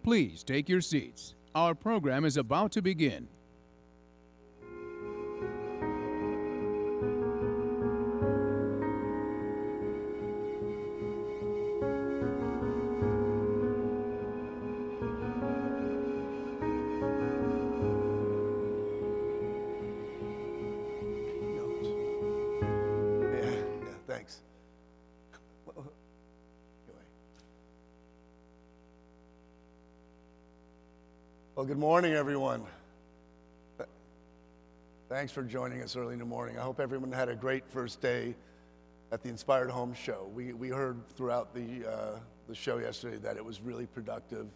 Please take your seats. Our program is about to begin. Thanks. Well, good morning, everyone. Thanks for joining us early in the morning. I hope everyone had a great first day at the Inspired Home Show. We heard throughout the show yesterday that it was really productive.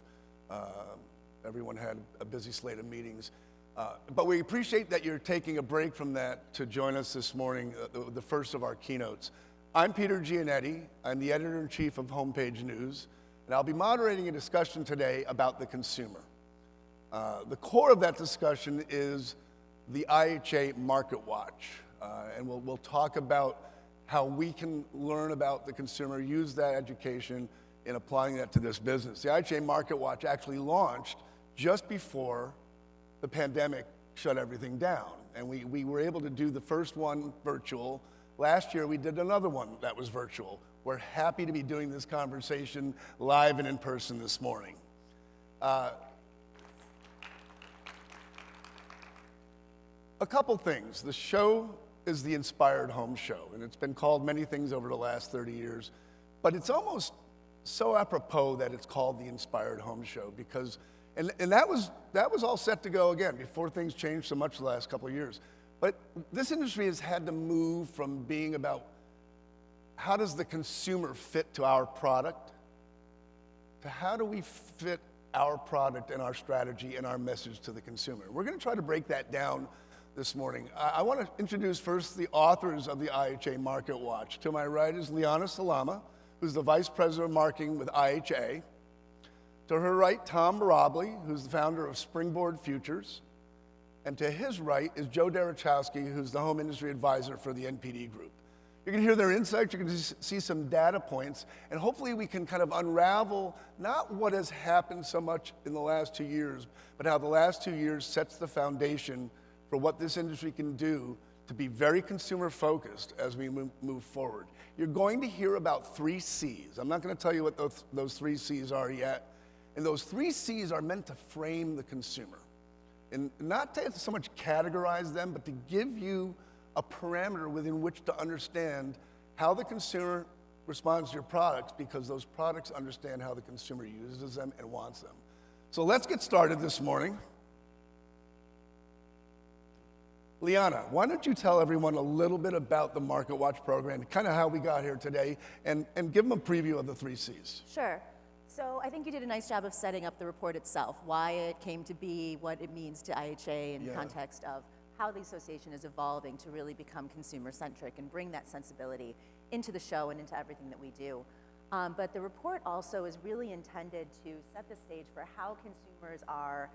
Everyone had a busy slate of meetings. But we appreciate that you're taking a break from that to join us this morning, the first of our keynotes. I'm Peter Giannetti. I'm the editor-in-chief of Homepage News, and I'll be moderating a discussion today about the consumer. The core of that discussion is the IHA Market Watch, and we'll talk about how we can learn about the consumer, use that education in applying that to this business. The IHA Market Watch actually launched just before the pandemic shut everything down, and we were able to do the first one virtual. Last year, we did another one that was virtual. We're happy to be doing this conversation live and in person this morning. A couple things. The show is the Inspired Home Show, and it's been called many things over the last 30 years, but it's almost so apropos that it's called the Inspired Home Show because, and that was all set to go again before things changed so much the last couple of years. But this industry has had to move from being about how does the consumer fit to our product to how do we fit our product and our strategy and our message to the consumer. We're going to try to break that down this morning. I want to introduce first the authors of the IHA Market Watch. To my right is Leana Salamah, who's the Vice President of Marketing with IHA. To her right, Tom Mirabile, who's the founder of Springboard Futures. And to his right is Joe Derochowski, who's the Home Industry Advisor for the NPD Group. You're going to hear their insights, you're going to see some data points, and hopefully we can kind of unravel not what has happened so much in the last 2 years, but how the last 2 years sets the foundation for what this industry can do to be very consumer-focused as we move forward. You're going to hear about 3 C's. I'm not going to tell you what those 3 C's are yet. And those 3 C's are meant to frame the consumer. And not to so much categorize them, but to give you a parameter within which to understand how the consumer responds to your products because those products understand how the consumer uses them and wants them. So let's get started this morning. Leana, why don't you tell everyone a little bit about the Market Watch program, kind of how we got here today, and give them a preview of the 3 C's. Sure. So I think you did a nice job of setting up the report itself, why it came to be, what it means to IHA in context of how the association is evolving to really become consumer-centric and bring that sensibility into the show and into everything that we do. But the report also is really intended to set the stage for how consumers are,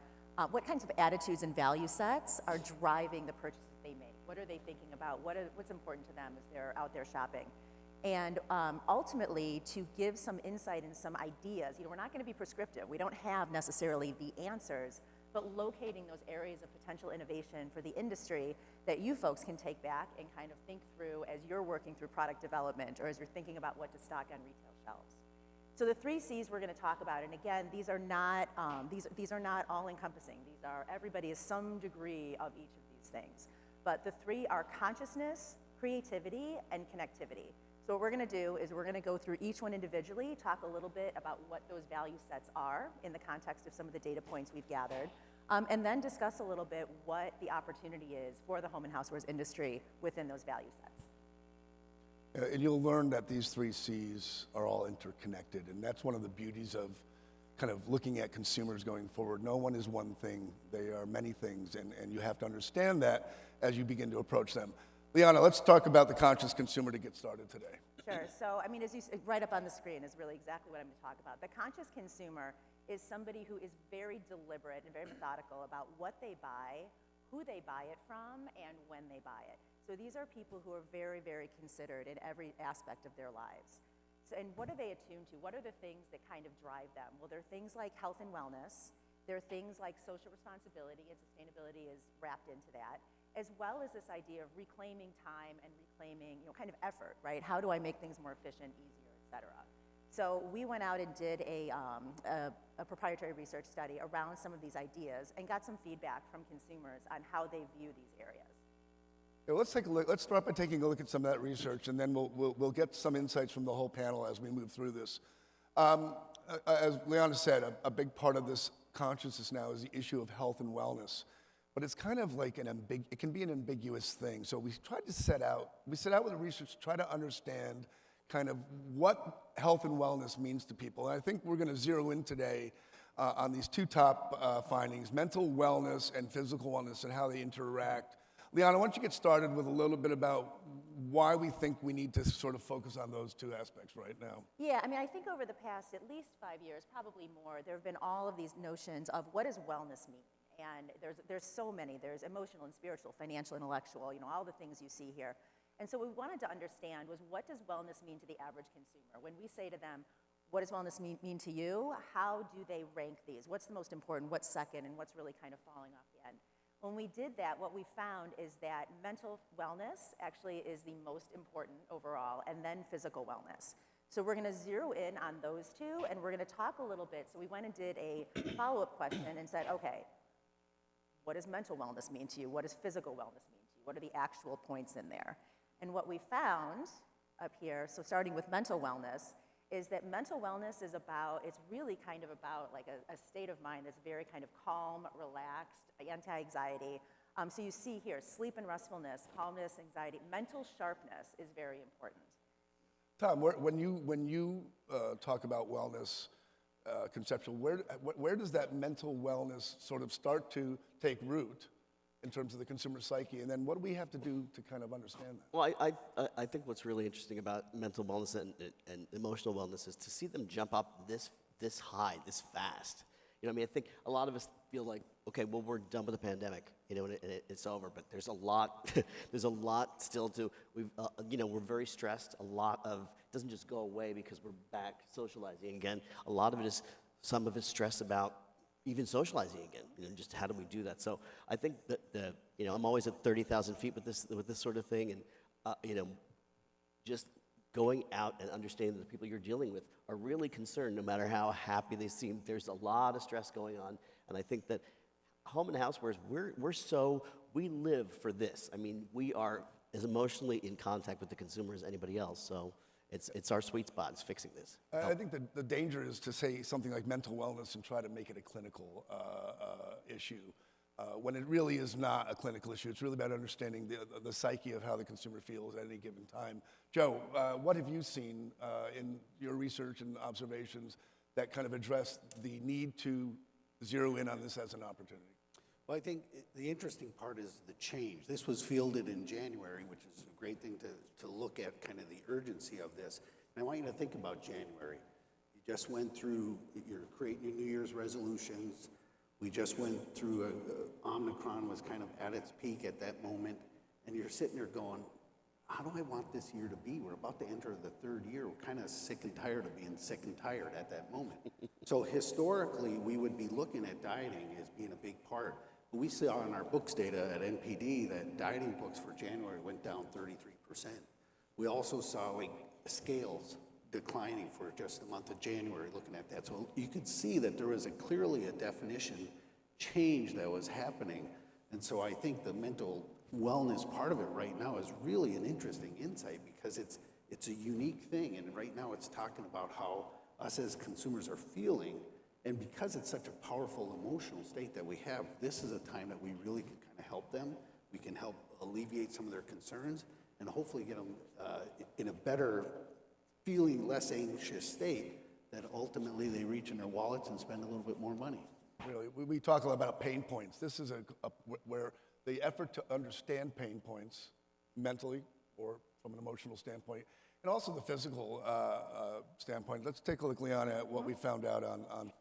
what kinds of attitudes and value sets are driving the purchases they make. What are they thinking about? What's important to them as they're out there shopping? And ultimately, to give some insight and some ideas. We're not going to be prescriptive. We don't have necessarily the answers, but locating those areas of potential innovation for the industry that you folks can take back and kind of think through as you're working through product development or as you're thinking about what to stock on retail shelves. So the 3 C's we're going to talk about, and again, these are not these are not all-encompassing. These are everybody is some degree of each of these things. But the 3 are consciousness, creativity, and connectivity. So what we're going to do is we're going to go through each one individually, talk a little bit about what those value sets are in the context of some of the data points we've gathered, and then discuss a little bit what the opportunity is for the home and housewares industry within those value sets. And you'll learn that these 3 C's are all interconnected, and that's one of the beauties of kind of looking at consumers going forward. No one is one thing. They are many things, and you have to understand that as you begin to approach them. Leana, let's talk about the conscious consumer to get started today. Sure. So, I mean, as you right up on the screen is really exactly what I'm going to talk about. The conscious consumer is somebody who is very deliberate and very methodical about what they buy, who they buy it from, and when they buy it. So these are people who are very, very considered in every aspect of their lives. So, and what are they attuned to? What are the things that kind of drive them? Well, there are things like health and wellness. There are things like social responsibility, and sustainability is wrapped into that, as well as this idea of reclaiming time and reclaiming, kind of effort, right? How do I make things more efficient, easier, et cetera? So we went out and did a proprietary research study around some of these ideas and got some feedback from consumers on how they view these areas. Yeah, let's take a look. Let's start by taking a look at some of that research, and then we'll get some insights from the whole panel as we move through this. As Leana said, a big part of this consciousness now is the issue of health and wellness, but it's kind of like it can be an ambiguous thing. So we set out with the research to try to understand kind of what health and wellness means to people. And I think we're going to zero in today on these two top findings: mental wellness and physical wellness, and how they interact. Leana, why don't you get started with a little bit about why we think we need to sort of focus on those two aspects right now? Yeah, I mean, I think over the past at least 5 years, probably more, there have been all of these notions of what does wellness mean? And there's so many. There's emotional and spiritual, financial, intellectual, all the things you see here. And so what we wanted to understand was, what does wellness mean to the average consumer? When we say to them, what does wellness mean to you? How do they rank these? What's the most important? What's second? And what's really kind of falling off the end? When we did that, what we found is that mental wellness actually is the most important overall, and then physical wellness. So we're going to zero in on those two, and we're going to talk a little bit. So we went and did a follow-up question and said, okay, what does mental wellness mean to you? What does physical wellness mean to you? What are the actual points in there? And what we found up here, so starting with mental wellness, is that mental wellness is it's really kind of about like a state of mind that's very kind of calm, relaxed, anti-anxiety. So you see here, sleep and restfulness, calmness, anxiety, mental sharpness is very important. Tom, when you talk about wellness conceptual, where does that mental wellness sort of start to take root in terms of the consumer psyche, and then what do we have to do to kind of understand that? Well, I think what's really interesting about mental wellness and emotional wellness is to see them jump up this high, this fast. I mean, I think a lot of us feel like, okay, well, we're done with the pandemic, and it's over. But there's a lot, there's a lot still to. We're very stressed. A lot of it doesn't just go away because we're back socializing again. A lot of it is, some of it's stress about even socializing again, just how do we do that? So I think that I'm always at 30,000 feet with this sort of thing, and just going out and understanding that the people you're dealing with are really concerned, no matter how happy they seem. There's a lot of stress going on, and I think that Home and Housewares, we live for this. I mean, we are as emotionally in contact with the consumer as anybody else. So it's our sweet spot is fixing this. I think the danger is to say something like mental wellness and try to make it a clinical issue, when it really is not a clinical issue. It's really about understanding the psyche of how the consumer feels at any given time. Joe, what have you seen in your research and observations that kind of address the need to zero in on this as an opportunity? Well, I think the interesting part is the change. This was fielded in January, which is a great thing to look at kind of the urgency of this. And I want you to think about January. You just went through, you're creating your New Year's resolutions. We just went through, Omicron was kind of at its peak at that moment. And you're sitting there going, how do I want this year to be? We're about to enter the third year. We're kind of sick and tired of being sick and tired at that moment. So historically, we would be looking at dieting as being a big part. We saw in our books data at NPD that dieting books for January went down 33%. We also saw like scales declining for just the month of January looking at that. So you could see that there was clearly a definition change that was happening. And so I think the mental wellness part of it right now is really an interesting insight, because it's a unique thing. And right now it's talking about how us as consumers are feeling. And because it's such a powerful emotional state that we have, this is a time that we really can kind of help them. We can help alleviate some of their concerns and hopefully get them in a better feeling, less anxious state, that ultimately they reach in their wallets and spend a little bit more money. Really, we talk a lot about pain points. This is where the effort to understand pain points mentally or from an emotional standpoint, and also the physical standpoint. Let's take a look, Leana, at what we found out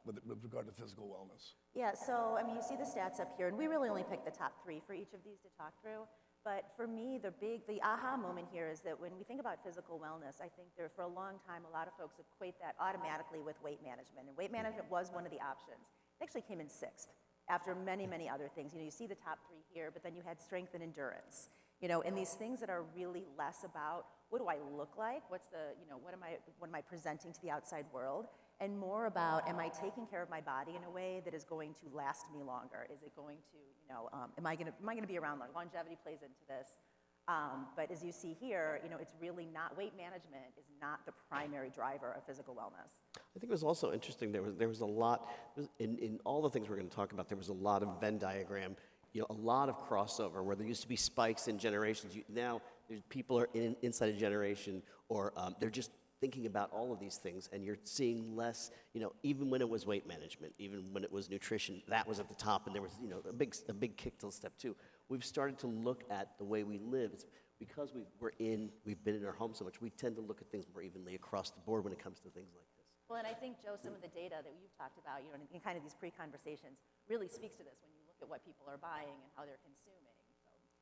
with regard to physical wellness. Yeah, so I mean, you see the stats up here, and we really only picked the top 3 for each of these to talk through. But for me, the aha moment here is that when we think about physical wellness, I think for a long time, a lot of folks equate that automatically with weight management. And weight management was one of the options. It actually came in sixth after many, many other things. You see the top three here, but then you had strength and endurance. And these things that are really less about what do I look like, what am I presenting to the outside world, and more about am I taking care of my body in a way that is going to last me longer? Is it going to, am I going to be around longer? Longevity plays into this. But as you see here, it's really not, weight management is not the primary driver of physical wellness. I think it was also interesting, there was a lot, in all the things we're going to talk about, there was a lot of Venn diagram, a lot of crossover where there used to be spikes in generations. Now people are inside a generation, or they're just thinking about all of these things, and you're seeing less, even when it was weight management, even when it was nutrition, that was at the top, and there was, a big kick to step two. We've started to look at the way we live. It's because we've been in our home so much, we tend to look at things more evenly across the board when it comes to things like this. Well, and I think, Joe, some of the data that you've talked about, in kind of these pre-conversations, really speaks to this when you look at what people are buying and how they're consuming.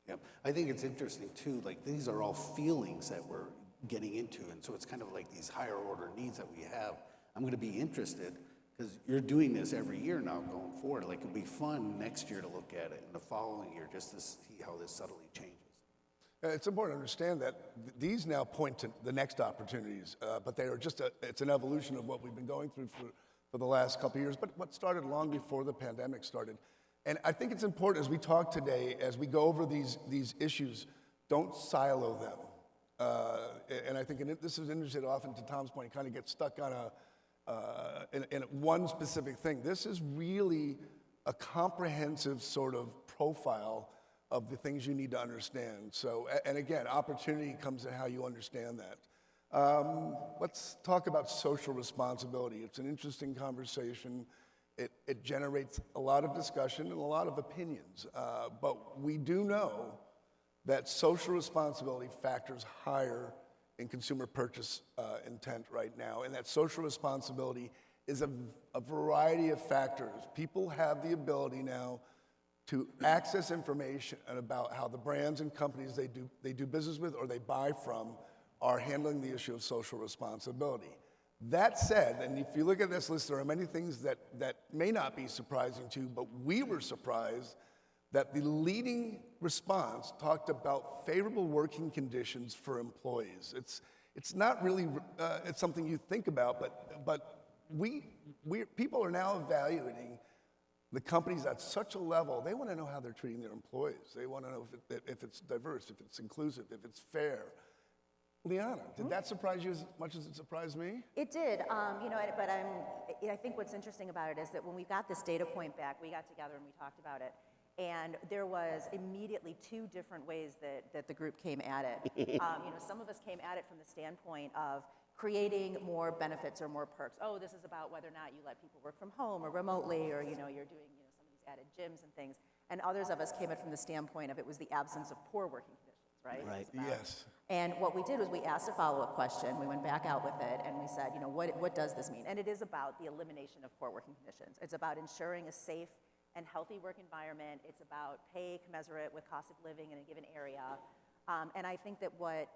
Yep. I think it's interesting too, like these are all feelings that we're getting into, and so it's kind of like these higher order needs that we have. I'm going to be interested because you're doing this every year now going forward. Like it'll be fun next year to look at it, and the following year just to see how this subtly changes. It's important to understand that these now point to the next opportunities, but they are it's an evolution of what we've been going through for the last couple of years, but what started long before the pandemic started. And I think it's important as we talk today, as we go over these issues, don't silo them. And I think this is interesting often, to Tom's point, you kind of get stuck on in one specific thing. This is really a comprehensive sort of profile of the things you need to understand. So, and again, opportunity comes in how you understand that. Let's talk about social responsibility. It's an interesting conversation. It generates a lot of discussion and a lot of opinions. But we do know that social responsibility factors higher in consumer purchase intent right now, and that social responsibility is a variety of factors. People have the ability now to access information about how the brands and companies they do business with or they buy from are handling the issue of social responsibility. That said, and if you look at this list, there are many things that may not be surprising to you, but we were surprised that the leading response talked about favorable working conditions for employees. It's not really it's something you think about, but people are now evaluating the companies at such a level. They want to know how they're treating their employees. They want to know if it's diverse, if it's inclusive, if it's fair. Leana, did that surprise you as much as it surprised me? It did, but I think what's interesting about it is that when we got this data point back, we got together and we talked about it, and there was immediately two different ways that the group came at it. Some of us came at it from the standpoint of creating more benefits or more perks. Oh, this is about whether or not you let people work from home or remotely, or you're doing some of these added gyms and things. And others of us came at it from the standpoint of it was the absence of poor working conditions, right? Right. Yes. And what we did was we asked a follow-up question. We went back out with it and we said, what does this mean? And it is about the elimination of poor working conditions. It's about ensuring a safe and healthy work environment. It's about pay commensurate with cost of living in a given area. And I think that what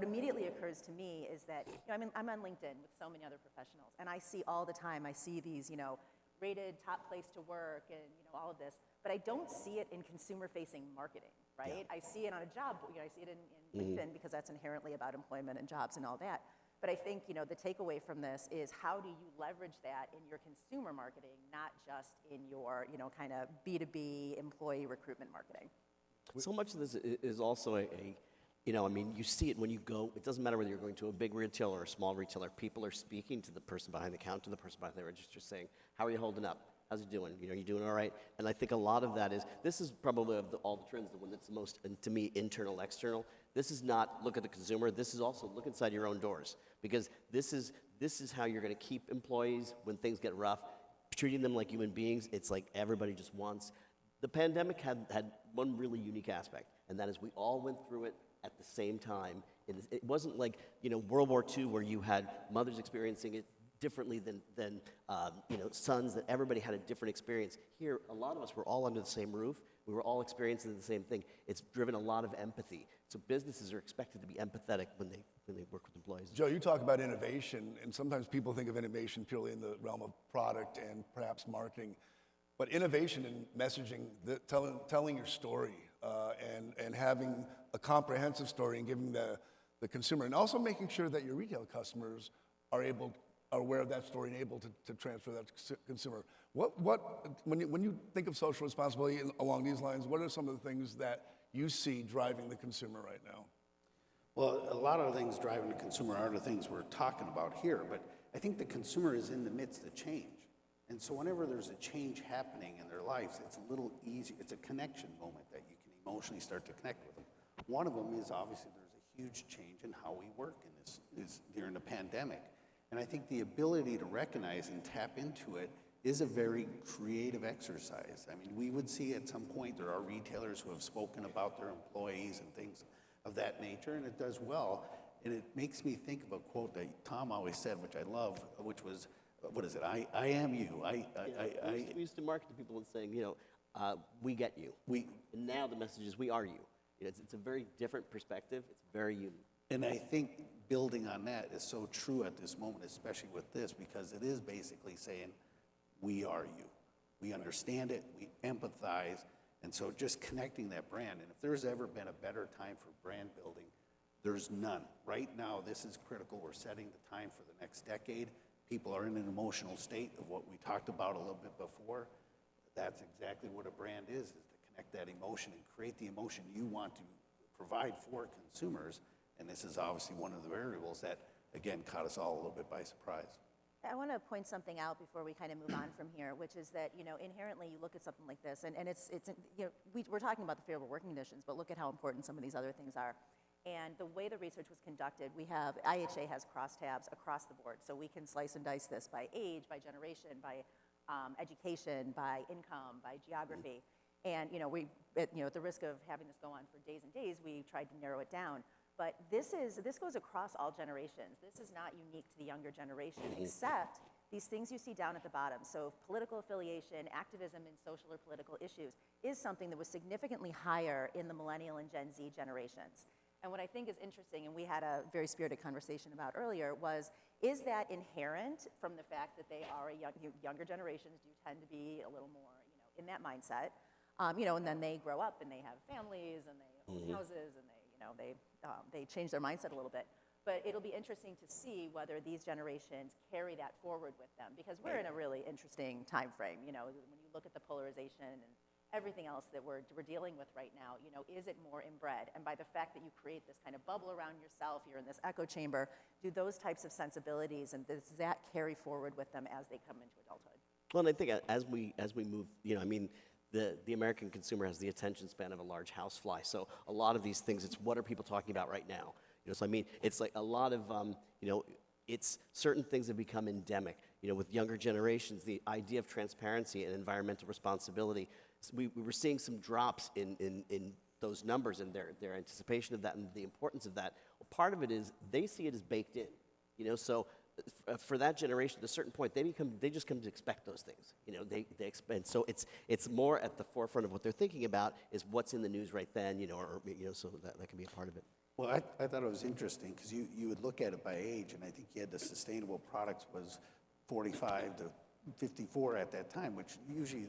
immediately occurs to me is that I'm on LinkedIn with so many other professionals, and I see all the time. I see these rated top place to work and all of this, but I don't see it in consumer-facing marketing, right? Yeah. I see it on a job. I see it in LinkedIn because that's inherently about employment and jobs and all that. But I think the takeaway from this is how do you leverage that in your consumer marketing, not just in your kind of B2B employee recruitment marketing. So much of this is also you see it when you go. It doesn't matter whether you're going to a big retailer or a small retailer. People are speaking to the person behind the counter, the person behind the register, saying, "How are you holding up? How's it doing? You doing all right?" And I think a lot of that is, this is probably of all the trends, the one that's the most, to me, internal, external. This is not look at the consumer. This is also look inside your own doors, because this is how you're going to keep employees when things get rough, treating them like human beings. It's like everybody just wants. The pandemic had one really unique aspect, and that is we all went through it at the same time. It wasn't like World War II where you had mothers experiencing it differently than sons, that everybody had a different experience. Here, a lot of us were all under the same roof. We were all experiencing the same thing. It's driven a lot of empathy. So businesses are expected to be empathetic when they work with employees. Joe, you talk about innovation, and sometimes people think of innovation purely in the realm of product and perhaps marketing. But innovation in messaging, telling your story, and having a comprehensive story and giving the consumer, and also making sure that your retail customers are aware of that story and able to transfer that to consumer. When you think of social responsibility along these lines, what are some of the things that you see driving the consumer right now? Well, a lot of the things driving the consumer are the things we're talking about here, but I think the consumer is in the midst of change. And so whenever there's a change happening in their lives, it's a little easier. It's a connection moment that you can emotionally start to connect with them. One of them is obviously there's a huge change in how we work in this during the pandemic. And I think the ability to recognize and tap into it is a very creative exercise. I mean, we would see at some point there are retailers who have spoken about their employees and things of that nature, and it does well. And it makes me think of a quote that Tom always said, which I love, which was, what is it? I am you. We used to market to people and saying, we get you. And now the message is we are you. It's a very different perspective. It's very unique. And I think building on that is so true at this moment, especially with this, because it is basically saying, we are you. We understand it, we empathize, and so just connecting that brand. And if there's ever been a better time for brand building, there's none. Right now, this is critical. We're setting the time for the next decade. People are in an emotional state of what we talked about a little bit before. That's exactly what a brand is to connect that emotion and create the emotion you want to provide for consumers. And this is obviously one of the variables that, again, caught us all a little bit by surprise. I want to point something out before we kind of move on from here, which is that, inherently you look at something like this, and we're talking about the favorable working conditions, but look at how important some of these other things are. And the way the research was conducted, IHA has crosstabs across the board, so we can slice and dice this by age, by generation, by education, by income, by geography. And, at the risk of having this go on for days and days, we tried to narrow it down. But this goes across all generations. This is not unique to the younger generation, except these things you see down at the bottom. So political affiliation, activism in social or political issues is something that was significantly higher in the millennial and Gen Z generations. And what I think is interesting, and we had a very spirited conversation about earlier, is that inherent from the fact that they are younger generations do tend to be a little more, in that mindset, and then they grow up and they have families and they own houses and they change their mindset a little bit. But it'll be interesting to see whether these generations carry that forward with them, because we're in a really interesting time frame. When you look at the polarization and everything else that we're dealing with right now, is it more inbred? And by the fact that you create this kind of bubble around yourself, you're in this echo chamber, do those types of sensibilities and does that carry forward with them as they come into adulthood? Well, and I think as we move, the American consumer has the attention span of a large housefly. So a lot of these things, it's what are people talking about right now? So it's like a lot of, it's certain things have become endemic. With younger generations, the idea of transparency and environmental responsibility, we were seeing some drops in those numbers and their anticipation of that and the importance of that. Well, part of it is they see it as baked in. So for that generation, at a certain point, they just come to expect those things. They expect. So it's more at the forefront of what they're thinking about is what's in the news right then. So that can be a part of it. Well, I thought it was interesting because you would look at it by age, and I think you had the sustainable products was 45 to 54 at that time, which usually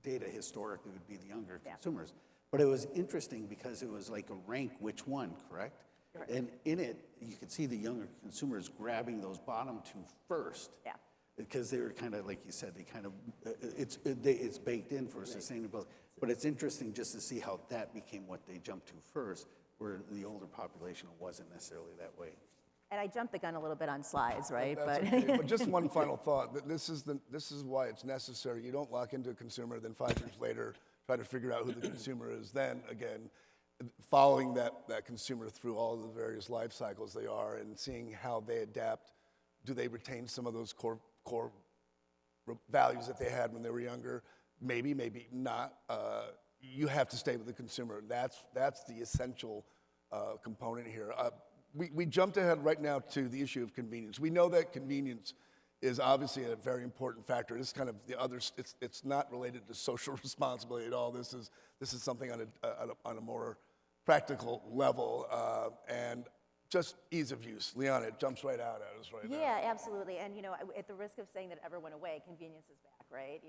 data historically would be the younger consumers. But it was interesting because it was like a rank which one, correct? Correct. And in it, you could see the younger consumers grabbing those bottom two first. Yeah. Because they were kind of, like you said, it's baked in for sustainability. But it's interesting just to see how that became what they jumped to first, where the older population wasn't necessarily that way. And I jumped the gun a little bit on slides, right? That's okay. But just one final thought. That this is why it's necessary. You don't lock into a consumer, then 5 years later try to figure out who the consumer is. Then again, following that consumer through all of the various life cycles they are and seeing how they adapt. Do they retain some of those core values that they had when they were younger? Maybe, maybe not. You have to stay with the consumer. That's the essential component here. We jumped ahead right now to the issue of convenience. We know that convenience is obviously a very important factor. This is kind of the other. It's not related to social responsibility at all. This is something on a more practical level, and just ease of use. Leana, it jumps right out at us right now. Yeah, absolutely. And, at the risk of saying that it ever went away, convenience is back, right?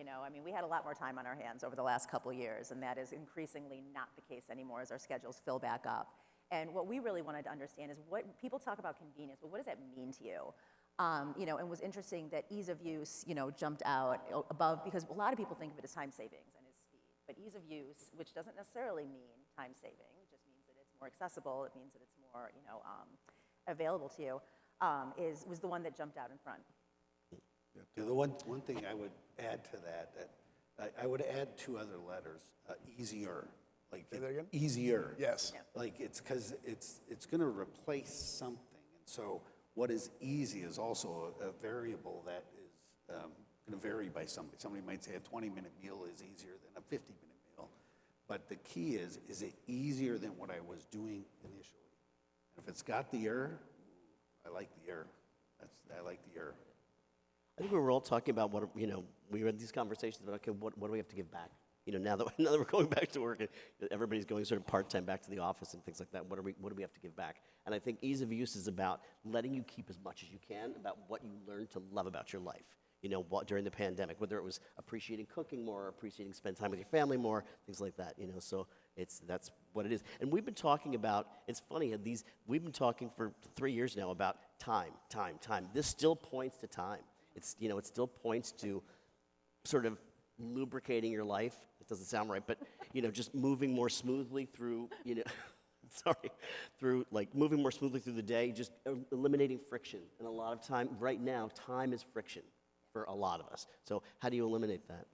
We had a lot more time on our hands over the last couple of years, and that is increasingly not the case anymore as our schedules fill back up. And what we really wanted to understand is what people talk about convenience, but what does that mean to you? And it was interesting that ease of use, jumped out above, because a lot of people think of it as time savings and as speed. But ease of use, which doesn't necessarily mean time saving, just means that it's more accessible, it means that it's more, available to you, was the one that jumped out in front. Yeah, the one thing I would add to that I would add 2 other letters, easier. Like Say that again? Easier. Yes. Yeah. Like it's because it's going to replace something, and so what is easy is also a variable that is going to vary by somebody. Somebody might say a 20-minute meal is easier than a 50-minute meal, but the key is it easier than what I was doing initially? If it's got the I like the I like the I think we were all talking about what, we had these conversations about, okay, what do we have to give back? Now that we're going back to work and everybody's going sort of part-time back to the office and things like that, what do we have to give back? And I think ease of use is about letting you keep as much as you can about what you learned to love about your life, during the pandemic, whether it was appreciating cooking more, appreciating spending time with your family more, things like that, so that's what it is. And we've been talking about, it's funny, we've been talking for 3 years now about time. This still points to time. It still points to sort of lubricating your life. It doesn't sound right, but just moving more smoothly through, moving more smoothly through the day, just eliminating friction. And a lot of time, right now, time is friction for a lot of us. So how do you eliminate that?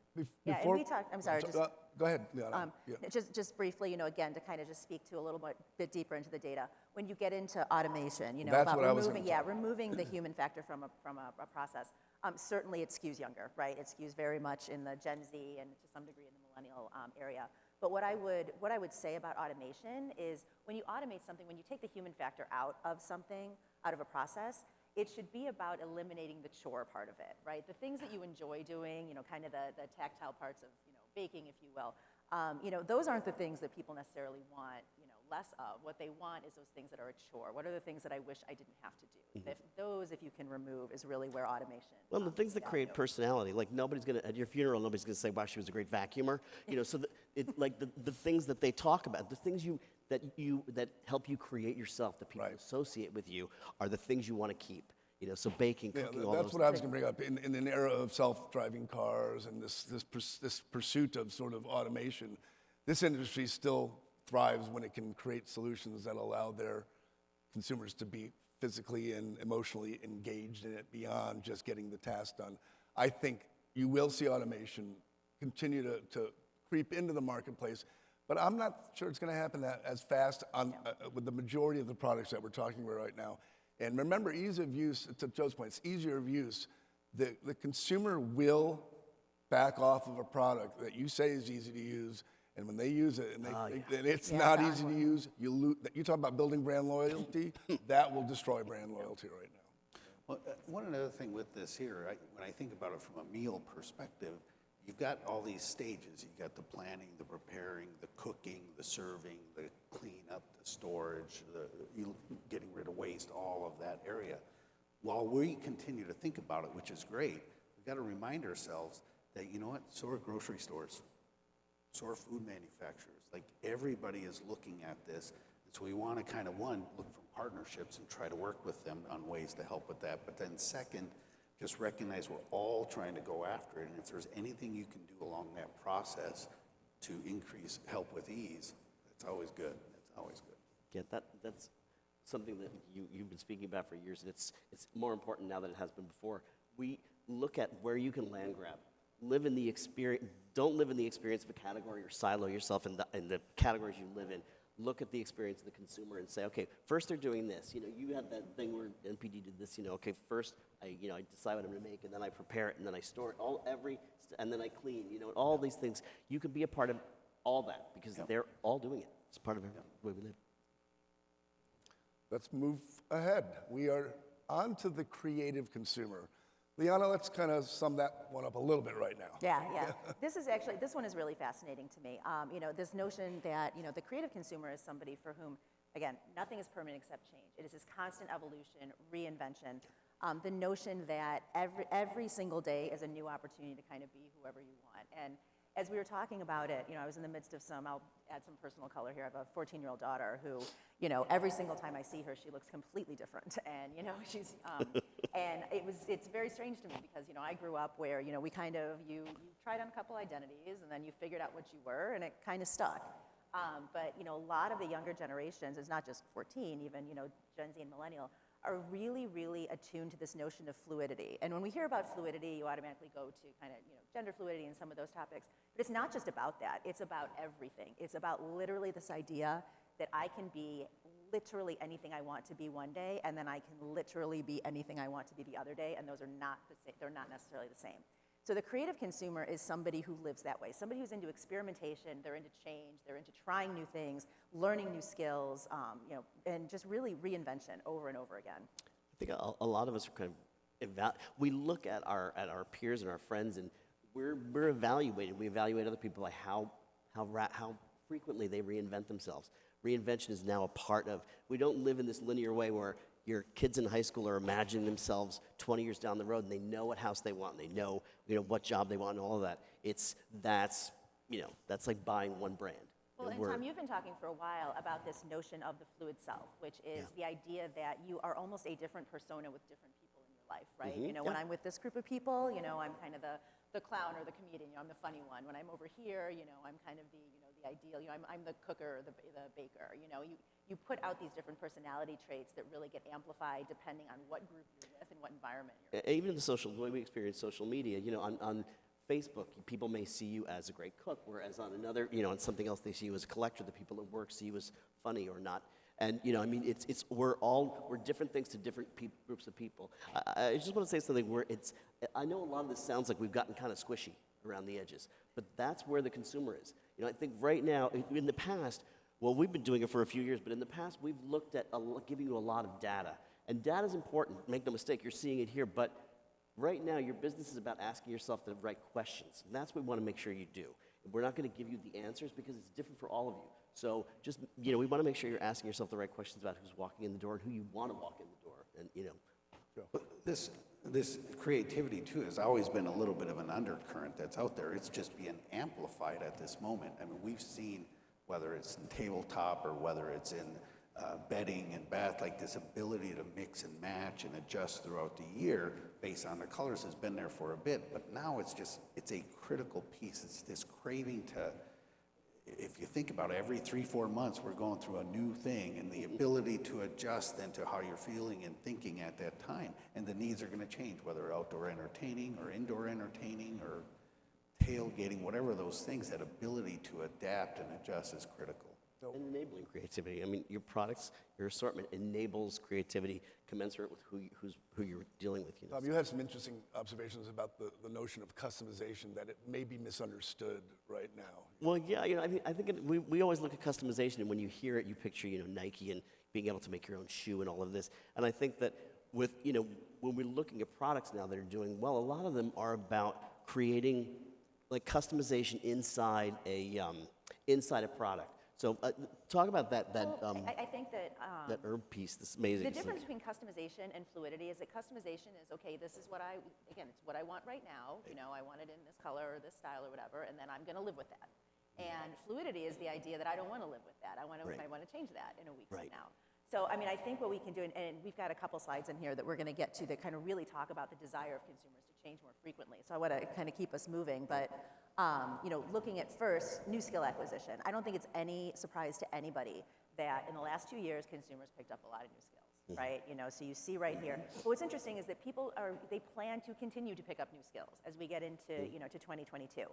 Yeah, and we talked, I'm sorry, just, Go ahead, Leana. Yeah. just briefly, again, to kind of just speak to a little bit deeper into the data. When you get into automation, That's about what I was removing, gonna talk removing the human factor from a process, certainly it skews younger, right? It skews very much in the Gen Z and to some degree in the millennial area. But what I would say about automation is when you automate something, when you take the human factor out of something, out of a process, it should be about eliminating the chore part of it, right? The things that you enjoy doing, kind of the tactile parts of, baking, if you will, those aren't the things that people necessarily want, less of. What they want is those things that are a chore. What are the things that I wish I didn't have to do? Mm-hmm. If you can remove, is really where automation. Well, the things that create personality, like at your funeral, nobody's gonna say, wow, she was a great vacuumer. So the things that they talk about, the things that help you create yourself, that people associate with you, are the things you want to keep. So baking, cooking, all those. That's what I was going to bring up. In an era of self-driving cars and this pursuit of sort of automation, this industry still thrives when it can create solutions that allow their consumers to be physically and emotionally engaged in it beyond just getting the task done. I think you will see automation continue to creep into the marketplace, but I'm not sure it's going to happen as fast with the majority of the products that we're talking about right now. And remember, ease of use, to Joe's point, it's easier of use. The consumer will back off of a product that you say is easy to use, and when they use it and they think that it's not easy to use, you talk about building brand loyalty, that will destroy brand loyalty right now. Well, one other thing with this here, when I think about it from a meal perspective, you've got all these stages. You've got the planning, the preparing, the cooking, the serving, the cleanup, the storage, getting rid of waste, all of that area. While we continue to think about it, which is great, we've got to remind ourselves that, so are grocery stores, so are food manufacturers. Like, everybody is looking at this. And so we want to kind of, one, look for partnerships and try to work with them on ways to help with that. But then second, just recognize we're all trying to go after it, and if there's anything you can do along that process to increase help with ease, it's always good. It's always good. Yeah, that's something that you've been speaking about for years, and it's more important now than it has been before. We look at where you can land grab. Live in the experience. Don't live in the experience of a category or silo yourself in the categories you live in. Look at the experience of the consumer and say, okay, first they're doing this. You had that thing where NPD did this. Okay, first I decide what I'm going to make, and then I prepare it, and then I store it and then I clean. All these things. You could be a part of all that because they're all doing it. It's part of the way we live. Let's move ahead. We are on to the creative consumer. Leana, let's kind of sum that one up a little bit right now. Yeah. This one is really fascinating to me. This notion that, the creative consumer is somebody for whom, again, nothing is permanent except change. It is this constant evolution, reinvention. The notion that every single day is a new opportunity to kind of be whoever you want. And as we were talking about it, I was in the midst of I'll add some personal color here. I have a 14-year-old daughter who, every single time I see her, she looks completely different. And, she's, and it's very strange to me because, I grew up where, we kind of, you tried on a couple identities and then you figured out what you were and it kind of stuck. But, a lot of the younger generations, it's not just 14, even, Gen Z and Millennial, are really, really attuned to this notion of fluidity. And when we hear about fluidity, you automatically go to kind of, gender fluidity and some of those topics. But it's not just about that. It's about everything. It's about literally this idea that I can be literally anything I want to be one day, and then I can literally be anything I want to be the other day, and those are not the same. They're not necessarily the same. So the creative consumer is somebody who lives that way, somebody who's into experimentation, they're into change, they're into trying new things, learning new skills, and just really reinvention over and over again. I think a lot of us are kind of we look at our peers and our friends, and we're evaluated. We evaluate other people by how frequently they reinvent themselves. Reinvention is now a part of. We don't live in this linear way where your kids in high school are imagining themselves 20 years down the road, and they know what house they want, and they know what job they want, and all of that. That's like buying one brand. Well, and Tom, you've been talking for a while about this notion of the fluid self, which is the idea that you are almost a different persona with different people in your life, right? Mm-hmm. When I'm with this group of people, I'm kind of the clown or the comedian. I'm the funny one. When I'm over here, I'm kind of the ideal. I'm the cooker, the baker. You put out these different personality traits that really get amplified depending on what group you're with and what environment you're in. Even the way we experience social media, on Facebook, people may see you as a great cook, whereas on another, on something else, they see you as a collector. The people at work see you as funny or not. And we're different things to different groups of people. I just want to say something where I know a lot of this sounds like we've gotten kind of squishy around the edges, but that's where the consumer is. I think right now, in the past, well, we've been doing it for a few years, but in the past, we've looked at giving you a lot of data. And data is important, make no mistake, you're seeing it here, but right now, your business is about asking yourself the right questions. And that's what we want to make sure you do. We're not going to give you the answers because it's different for all of you. So just, we want to make sure you're asking yourself the right questions about who's walking in the door and who you want to walk in the door. And, But this creativity, too, has always been a little bit of an undercurrent that's out there. It's just being amplified at this moment. I mean, we've seen, whether it's in tabletop or whether it's in bedding and bath, like this ability to mix and match and adjust throughout the year based on the colors has been there for a bit, but now it's a critical piece. It's this craving to, if you think about it, every 3-4 months we're going through a new thing, and the ability to adjust then to how you're feeling and thinking at that time, and the needs are going to change, whether outdoor entertaining or indoor entertaining or tailgating, whatever those things, that ability to adapt and adjust is critical. and enabling creativity. I mean, your products, your assortment enables creativity commensurate with who you're dealing with. Tom, you had some interesting observations about the notion of customization, that it may be misunderstood right now. Well, yeah, I think we always look at customization, and when you hear it, you picture, Nike and being able to make your own shoe and all of this. And I think that with, when we're looking at products now that are doing well, a lot of them are about creating like customization inside a product. So talk about that. I think that that herb piece. This amazing. the difference between customization and fluidity is that customization is, okay, this is what it's what I want right now. I want it in this color or this style or whatever, and then I'm going to live with that. And fluidity is the idea that I don't want to live with that. I want to change that in a week from now. So, I think what we can do, and we've got a couple slides in here that we're going to get to that kind of really talk about the desire of consumers to change more frequently. So I want to kind of keep us moving, but looking at first new skill acquisition. I don't think it's any surprise to anybody that in the last 2 years, consumers picked up a lot of new skills, right? So you see right here. But what's interesting is that they plan to continue to pick up new skills as we get into, to 2022.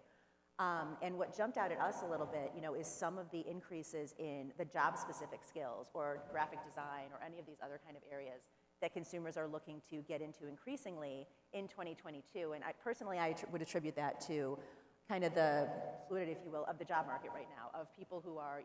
And what jumped out at us a little bit, is some of the increases in the job-specific skills or graphic design or any of these other kind of areas that consumers are looking to get into increasingly in 2022. And I would attribute that to kind of the fluidity, if you will, of the job market right now, of people who are,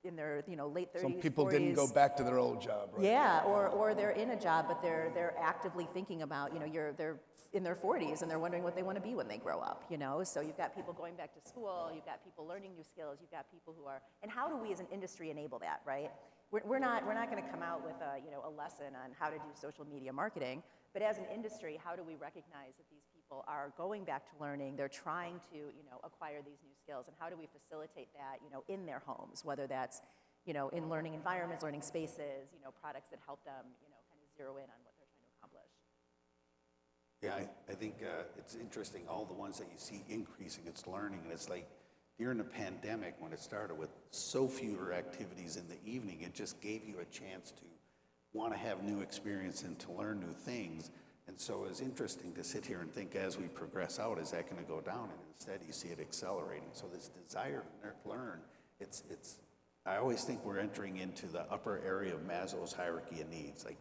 in their late 30s, Some people 40s. didn't go back to their old job, right? Yeah, or they're in a job, but they're actively thinking about, they're in their 40s and they're wondering what they want to be when they grow up, So you've got people going back to school, you've got people learning new skills, you've got people who are, and how do we as an industry enable that, right? We're not going to come out with a lesson on how to do social media marketing, but as an industry, how do we recognize that these people are going back to learning, they're trying to, acquire these new skills, and how do we facilitate that, in their homes, whether that's in learning environments, learning spaces, products that help them, kind of zero in on what they're trying to accomplish. Yeah, I think it's interesting, all the ones that you see increasing, it's learning, and it's like during the pandemic when it started with so fewer activities in the evening, it just gave you a chance to want to have new experience and to learn new things. And so it's interesting to sit here and think as we progress out, is that going to go down? And instead you see it accelerating. So this desire to learn, I always think we're entering into the upper area of Maslow's hierarchy of needs. Like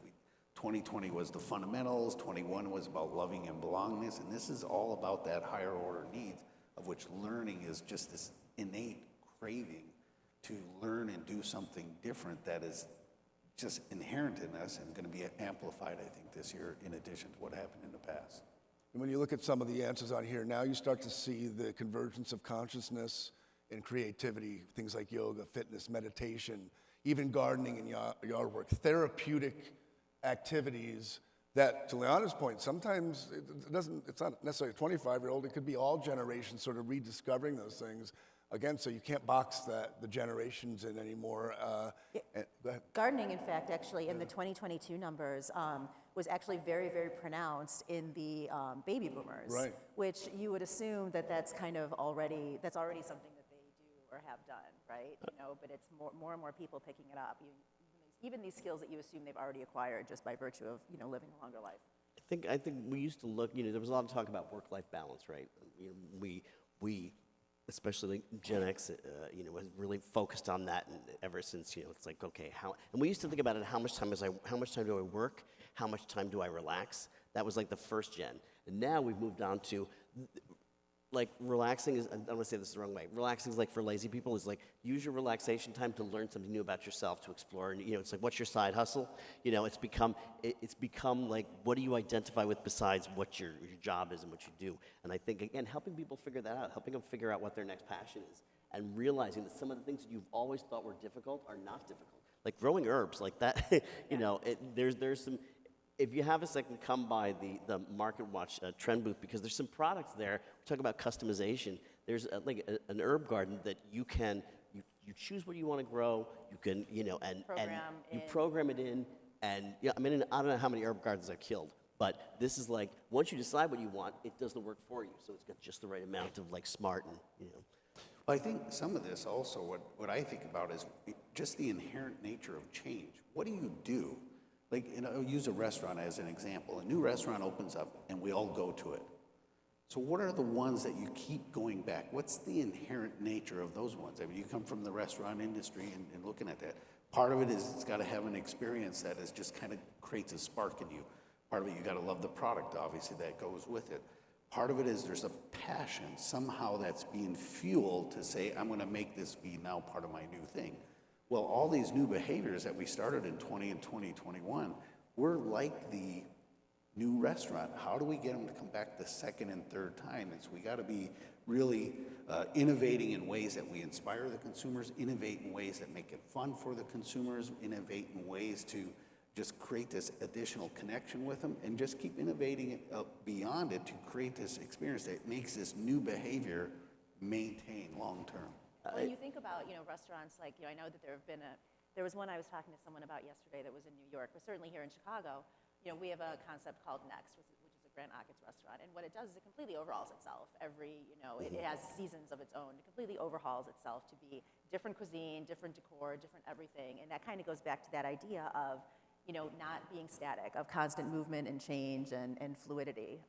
2020 was the fundamentals, 21 was about loving and belongingness, and this is all about that higher order needs, of which learning is just this innate craving to learn and do something different that is just inherent in us and going to be amplified, I think, this year in addition to what happened in the past. And when you look at some of the answers on here, now you start to see the convergence of consciousness and creativity, things like yoga, fitness, meditation, even gardening and yard work, therapeutic activities that, to Leana's point, sometimes it's not necessarily a 25-year-old, it could be all generations sort of rediscovering those things. Again, so you can't box the generations in anymore. Go ahead. Gardening, in fact, actually, in the 2022 numbers, was actually very, very pronounced in the baby boomers. Right. Which you would assume that's kind of already something that they do or have done, right? But it's more and more people picking it up. Even these skills that you assume they've already acquired just by virtue of living a longer life. I think we used to look. There was a lot of talk about work-life balance, right? We especially like Gen X, was really focused on that, and ever since, it's like, okay, how? And we used to think about it: how much time do I work? How much time do I relax? That was like the first gen, and now we've moved on to, like, relaxing is. I don't want to say this the wrong way. Relaxing is like for lazy people is like use your relaxation time to learn something new about yourself, to explore. And it's like, what's your side hustle? It's become like, what do you identify with besides what your job is and what you do? And I think, again, helping people figure that out, helping them figure out what their next passion is, and realizing that some of the things that you've always thought were difficult are not difficult. Like growing herbs, like that. There's some. If you have a second, come by the Market Watch trend booth, because there's some products there. We talk about customization. There's an herb garden that you you choose what you want to grow. You can you program it in, and I don't know how many herb gardens I've killed, but this is like, once you decide what you want, it does the work for you. So it's got just the right amount of like smart and Well, I think some of this also, what I think about is just the inherent nature of change. What do you do? Like, I'll use a restaurant as an example. A new restaurant opens up and we all go to it. So what are the ones that you keep going back? What's the inherent nature of those ones? I mean, you come from the restaurant industry and looking at that. Part of it is it's got to have an experience that is just kind of creates a spark in you. Part of it, you got to love the product, obviously, that goes with it. Part of it is there's a passion somehow that's being fueled to say, I'm going to make this be now part of my new thing. Well, all these new behaviors that we started in 20 and 2021, we're like the new restaurant. How do we get them to come back the second and third time? And so we got to be really innovating in ways that we inspire the consumers, innovate in ways that make it fun for the consumers, innovate in ways to just create this additional connection with them, and just keep innovating it beyond it to create this experience that makes this new behavior maintain long term. When you think about, restaurants, like, I know that there was one I was talking to someone about yesterday that was in New York, but certainly here in Chicago, we have a concept called Next, which is a Grand Ockets restaurant, and what it does is it completely overhauls itself. It has seasons of its own. It completely overhauls itself to be different cuisine, different decor, different everything, and that kind of goes back to that idea of, not being static, of constant movement and change and fluidity.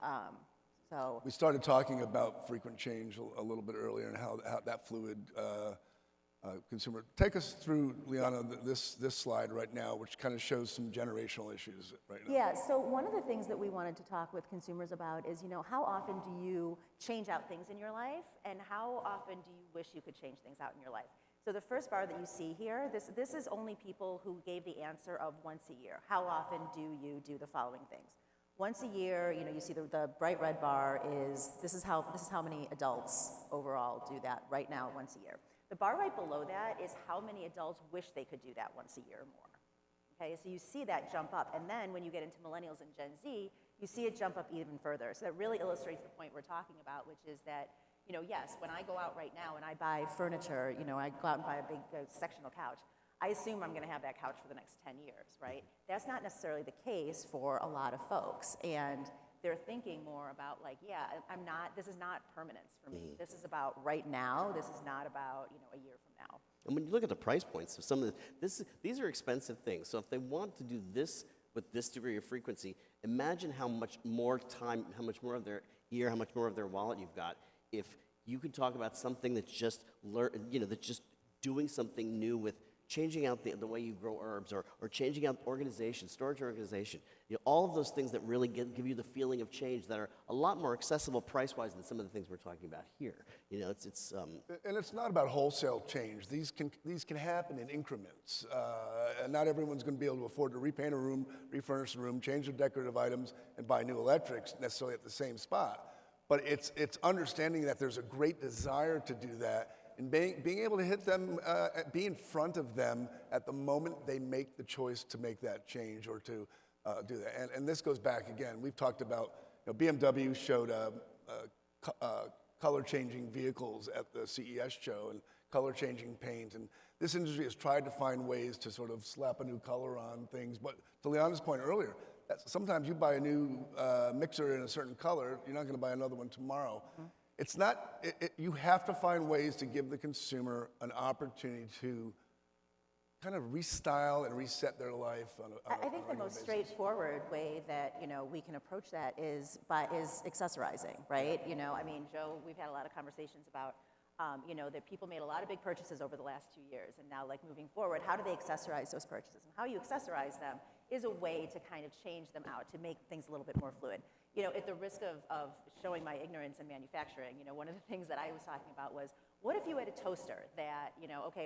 So we started talking about frequent change a little bit earlier, and how that fluid consumer. Take us through, Leana, this slide right now, which kind of shows some generational issues right now. Yeah, so one of the things that we wanted to talk with consumers about is, how often do you change out things in your life, and how often do you wish you could change things out in your life? So the first bar that you see here, this is only people who gave the answer of once a year. How often do you do the following things? Once a year, you see the bright red bar this is how many adults overall do that right now once a year. The bar right below that is how many adults wish they could do that once a year or more. Okay, so you see that jump up, and then when you get into millennials and Gen Z, you see it jump up even further. So that really illustrates the point we're talking about, which is that, yes, when I go out right now and I buy furniture, I go out and buy a big sectional couch, I assume I'm going to have that couch for the next 10 years, right? That's not necessarily the case for a lot of folks, and they're thinking more about this is not permanence for me. This is about right now. This is not about, a year from now. And when you look at the price points of some of these are expensive things. So if they want to do this with this degree of frequency, imagine how much more time, how much more of their year, how much more of their wallet you've got. If you could talk about something that's just that's just doing something new with changing out the way you grow herbs, or changing out storage organization. All of those things that really give you the feeling of change that are a lot more accessible price-wise than some of the things we're talking about here. And it's not about wholesale change. These can happen in increments. And not everyone's going to be able to afford to repaint a room, refurnish a room, change their decorative items, and buy new electrics necessarily at the same spot. But it's understanding that there's a great desire to do that, and being able to hit them, be in front of them at the moment they make the choice to make that change or to do that. And this goes back again. We've talked about, BMW showed color-changing vehicles at the CES show and color-changing paint. And this industry has tried to find ways to sort of slap a new color on things. But to Leana's point earlier, sometimes you buy a new mixer in a certain color, you're not going to buy another one tomorrow. Mm-hmm. It's not, you have to find ways to give the consumer an opportunity to kind of restyle and reset their life. I think the most straightforward way that we can approach that is accessorizing, right? Joe, we've had a lot of conversations about that people made a lot of big purchases over the last 2 years, and now moving forward, how do they accessorize those purchases? And how you accessorize them is a way to kind of change them out, to make things a little bit more fluid. At the risk of showing my ignorance in manufacturing, one of the things that I was talking about was, what if you had a toaster that,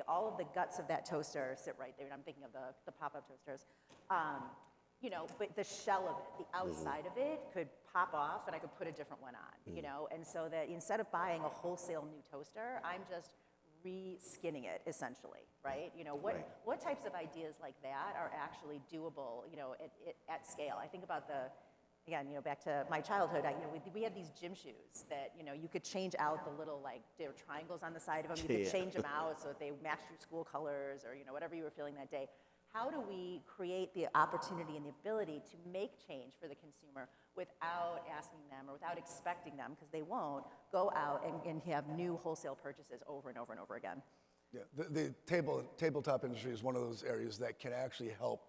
all of the guts of that toaster sit right there, and I'm thinking of the pop-up toasters, but the shell of it, the outside of it could pop off and I could put a different one on, and so that instead of buying a wholesale new toaster, I'm just re-skinning it, essentially, right? What types of ideas like that are actually doable, at scale? I think about back to my childhood, we had these gym shoes that, you could change out the little, there were triangles on the side of them. You could change them out so that they matched your school colors or, whatever you were feeling that day. How do we create the opportunity and the ability to make change for the consumer without asking them or without expecting them, because they won't, go out and have new wholesale purchases over and over and over again? Yeah, the tabletop industry is one of those areas that can actually help.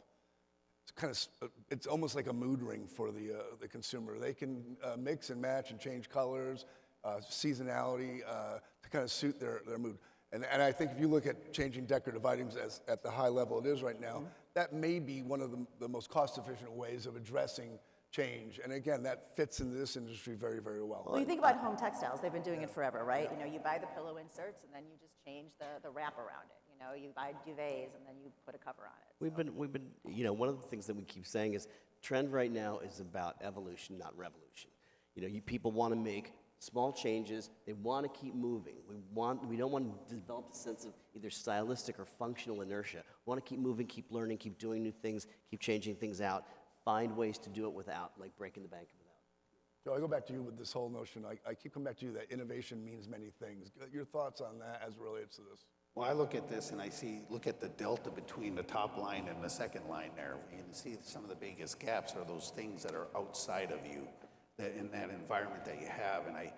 It's almost like a mood ring for the consumer. They can mix and match and change colors, seasonality to kind of suit their mood. And I think if you look at changing decorative items at the high level it is right now, that may be one of the most cost-efficient ways of addressing change. And again, that fits into this industry very, very well. Well, you think about home textiles. They've been doing it forever, right? You buy the pillow inserts and then you just change the wrap around it. You buy duvets and then you put a cover on it. We've been, one of the things that we keep saying is trend right now is about evolution, not revolution. People want to make small changes. They want to keep moving. We don't want to develop a sense of either stylistic or functional inertia. We want to keep moving, keep learning, keep doing new things, keep changing things out, find ways to do it without breaking the bank without. Joe, I go back to you with this whole notion. I keep coming back to you that innovation means many things. Your thoughts on that as it relates to this? Well, I look at this and look at the delta between the top line and the second line there. You can see some of the biggest gaps are those things that are outside of you, that in that environment that you have. And I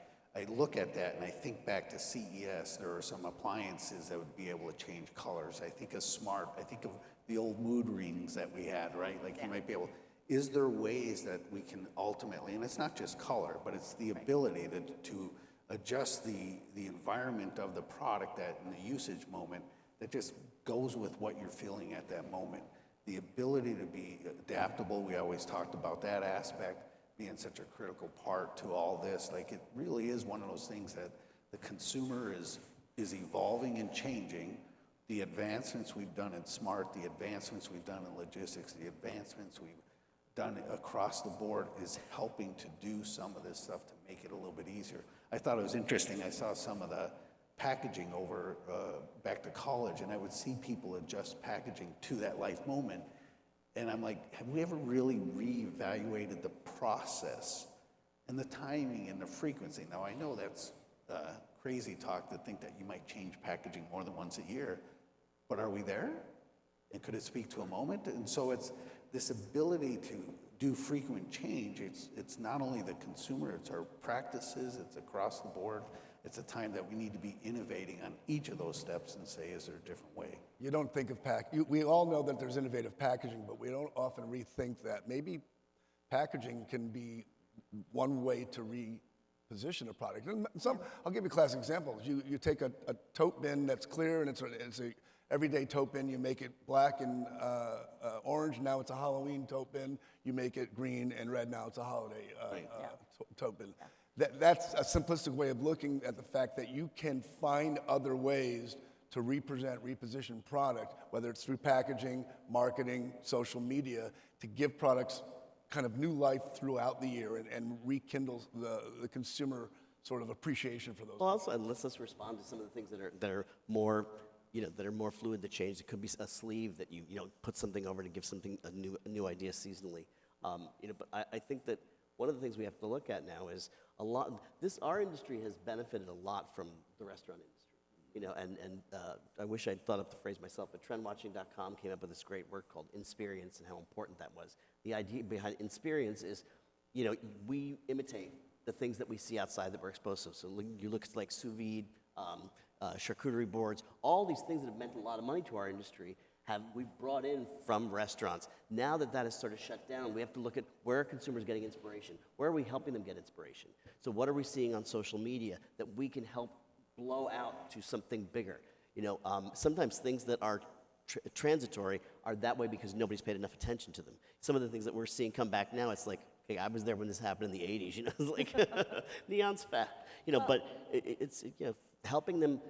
look at that and I think back to CES. There are some appliances that would be able to change colors. I think of the old mood rings that we had, right? You might be able, is there ways that we can ultimately, and it's not just color, but it's the ability to adjust the environment of the product in the usage moment that just goes with what you're feeling at that moment. The ability to be adaptable, we always talked about that aspect being such a critical part to all this. It really is one of those things that the consumer is evolving and changing the advancements we've done in smart, the advancements we've done in logistics, the advancements we've done across the board is helping to do some of this stuff to make it a little bit easier. I thought it was interesting. I saw some of the packaging over back to college, and I would see people adjust packaging to that life moment. And I'm like, have we ever really reevaluated the process and the timing and the frequency? Now, I know that's crazy talk to think that you might change packaging more than once a year, but are we there? And could it speak to a moment? And so it's this ability to do frequent change. It's not only the consumer, it's our practices, it's across the board. It's a time that we need to be innovating on each of those steps and say, is there a different way? You don't think of we all know that there's innovative packaging, but we don't often rethink that. Maybe packaging can be one way to reposition a product. And I'll give you classic examples. You take a tote bin that's clear and it's a everyday tote bin. You make it black and orange. Now it's a Halloween tote bin. You make it green and red. Now it's a holiday tote bin. Yeah. That's a simplistic way of looking at the fact that you can find other ways to reposition product, whether it's through packaging, marketing, social media, to give products kind of new life throughout the year and rekindle the consumer sort of appreciation for those. Well, also, and let's respond to some of the things that are more, that are more fluid to change. It could be a sleeve that you put something over to give something a new idea seasonally. But I think that one of the things we have to look at now is our industry has benefited a lot from the restaurant industry. I wish I'd thought up the phrase myself, but trendwatching.com came up with this great work called Insperience and how important that was. The idea behind Insperience is, we imitate the things that we see outside that we're exposed to. So you look at like sous vide, charcuterie boards, all these things that have meant a lot of money to our industry we've brought in from restaurants. Now that has sort of shut down, we have to look at where are consumers getting inspiration? Where are we helping them get inspiration? So what are we seeing on social media that we can help blow out to something bigger? Sometimes things that are transitory are that way because nobody's paid enough attention to them. Some of the things that we're seeing come back now, it's like, hey, I was there when this happened in the 80s, it's like neon's fat, but it's helping them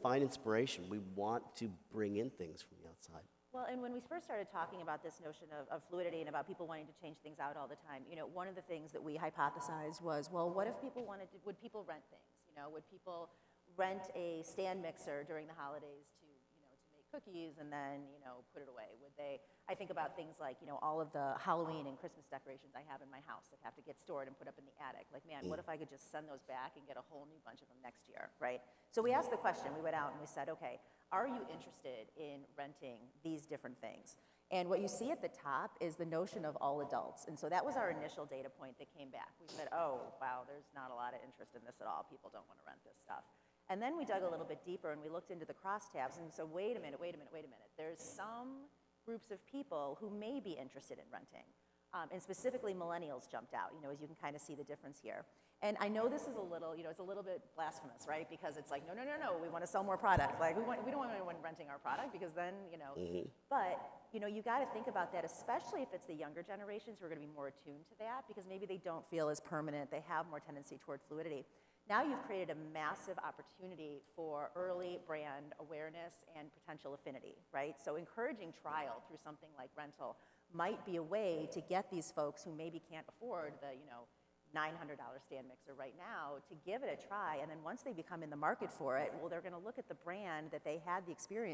find inspiration. We want to bring in things from the outside. Well, and when we first started talking about this notion of fluidity and about people wanting to change things out all the time, one of the things that we hypothesized was, well, what if people would people rent things? Would people rent a stand mixer during the holidays to make cookies and then, put it away? Would they? I think about things like, all of the Halloween and Christmas decorations I have in my house that have to get stored and put up in the attic. Like, man, what if I could just send those back and get a whole new bunch of them next year, right? So we asked the question, we went out and we said, okay, are you interested in renting these different things? And what you see at the top is the notion of all adults. And so that was our initial data point that came back. We said, oh, wow, there's not a lot of interest in this at all. People don't want to rent this stuff. And then we dug a little bit deeper and we looked into the crosstabs and so wait a minute. There's some groups of people who may be interested in renting. And specifically millennials jumped out, as you can kind of see the difference here. And I know this is a little, it's a little bit blasphemous, right? Because it's like, no, we want to sell more product. Like we don't want anyone renting our product because then, But, you got to think about that, especially if it's the younger generations who are going to be more attuned to that because maybe they don't feel as permanent. They have more tendency toward fluidity. Now you've created a massive opportunity for early brand awareness and potential affinity, right? So encouraging trial through something like rental might be a way to get these folks who maybe can't afford the, $900 stand mixer right now to give it a try. And then once they become in the market for it, well, they're going to look at the brand that they had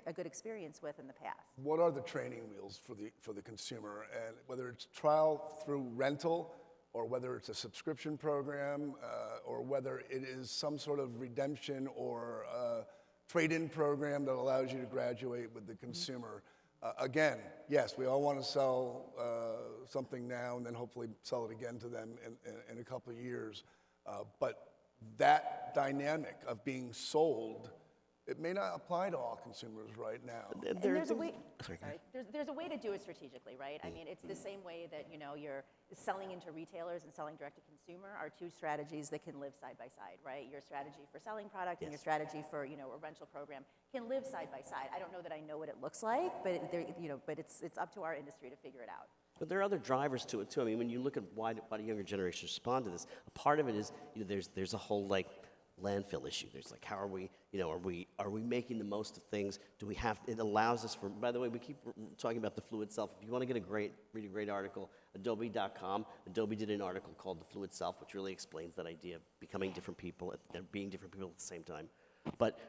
a good experience with in the past. What are the training wheels for the consumer? And whether it's trial through rental, or whether it's a subscription program, or whether it is some sort of redemption or trade-in program that allows you to graduate with the consumer. Again, yes, we all want to sell something now and then hopefully sell it again to them in a couple of years. But that dynamic of being sold, it may not apply to all consumers right now. And there's a way. There's a way to do it strategically, right? I mean, it's the same way that you're selling into retailers and selling direct to consumer are two strategies that can live side by side, right? Your strategy for selling product and your strategy for a rental program can live side by side. I don't know that I know what it looks like, but but it's up to our industry to figure it out. But there are other drivers to it too. I mean, when you look at why do younger generations respond to this, a part of it is there's a whole landfill issue. There's like, how are we, are we making the most of things? Do we have, it allows us for, by the way, we keep talking about the fluid self. If you want to get read a great article, adobe.com, Adobe did an article called The Fluid Self, which really explains that idea of becoming different people and being different people at the same time. But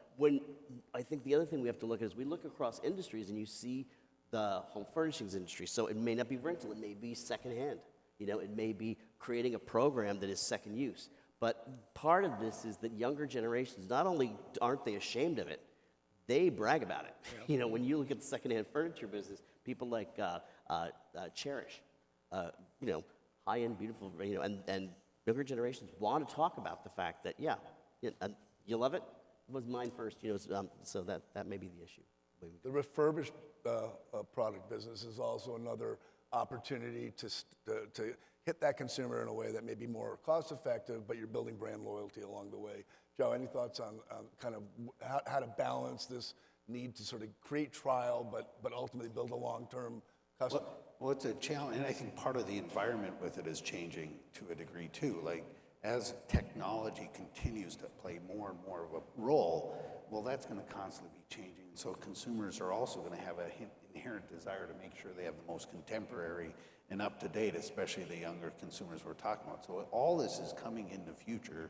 I think the other thing we have to look at is we look across industries and you see the home furnishings industry. So it may not be rental, it may be secondhand. It may be creating a program that is second use. But part of this is that younger generations, not only aren't they ashamed of it, they brag about it. Yeah. When you look at the secondhand furniture business, people like Cherish, high-end, beautiful, and younger generations want to talk about the fact that, you love it? It was mine first, so that may be the issue. The refurbished product business is also another opportunity to hit that consumer in a way that may be more cost effective, but you're building brand loyalty along the way. Joe, any thoughts on kind of how to balance this need to sort of create trial, but ultimately build a long-term customer? Well, it's a challenge, and I think part of the environment with it is changing to a degree too. Like, as technology continues to play more and more of a role, well, that's going to constantly be changing. So consumers are also going to have an inherent desire to make sure they have the most contemporary and up-to-date, especially the younger consumers we're talking about. So all this is coming in the future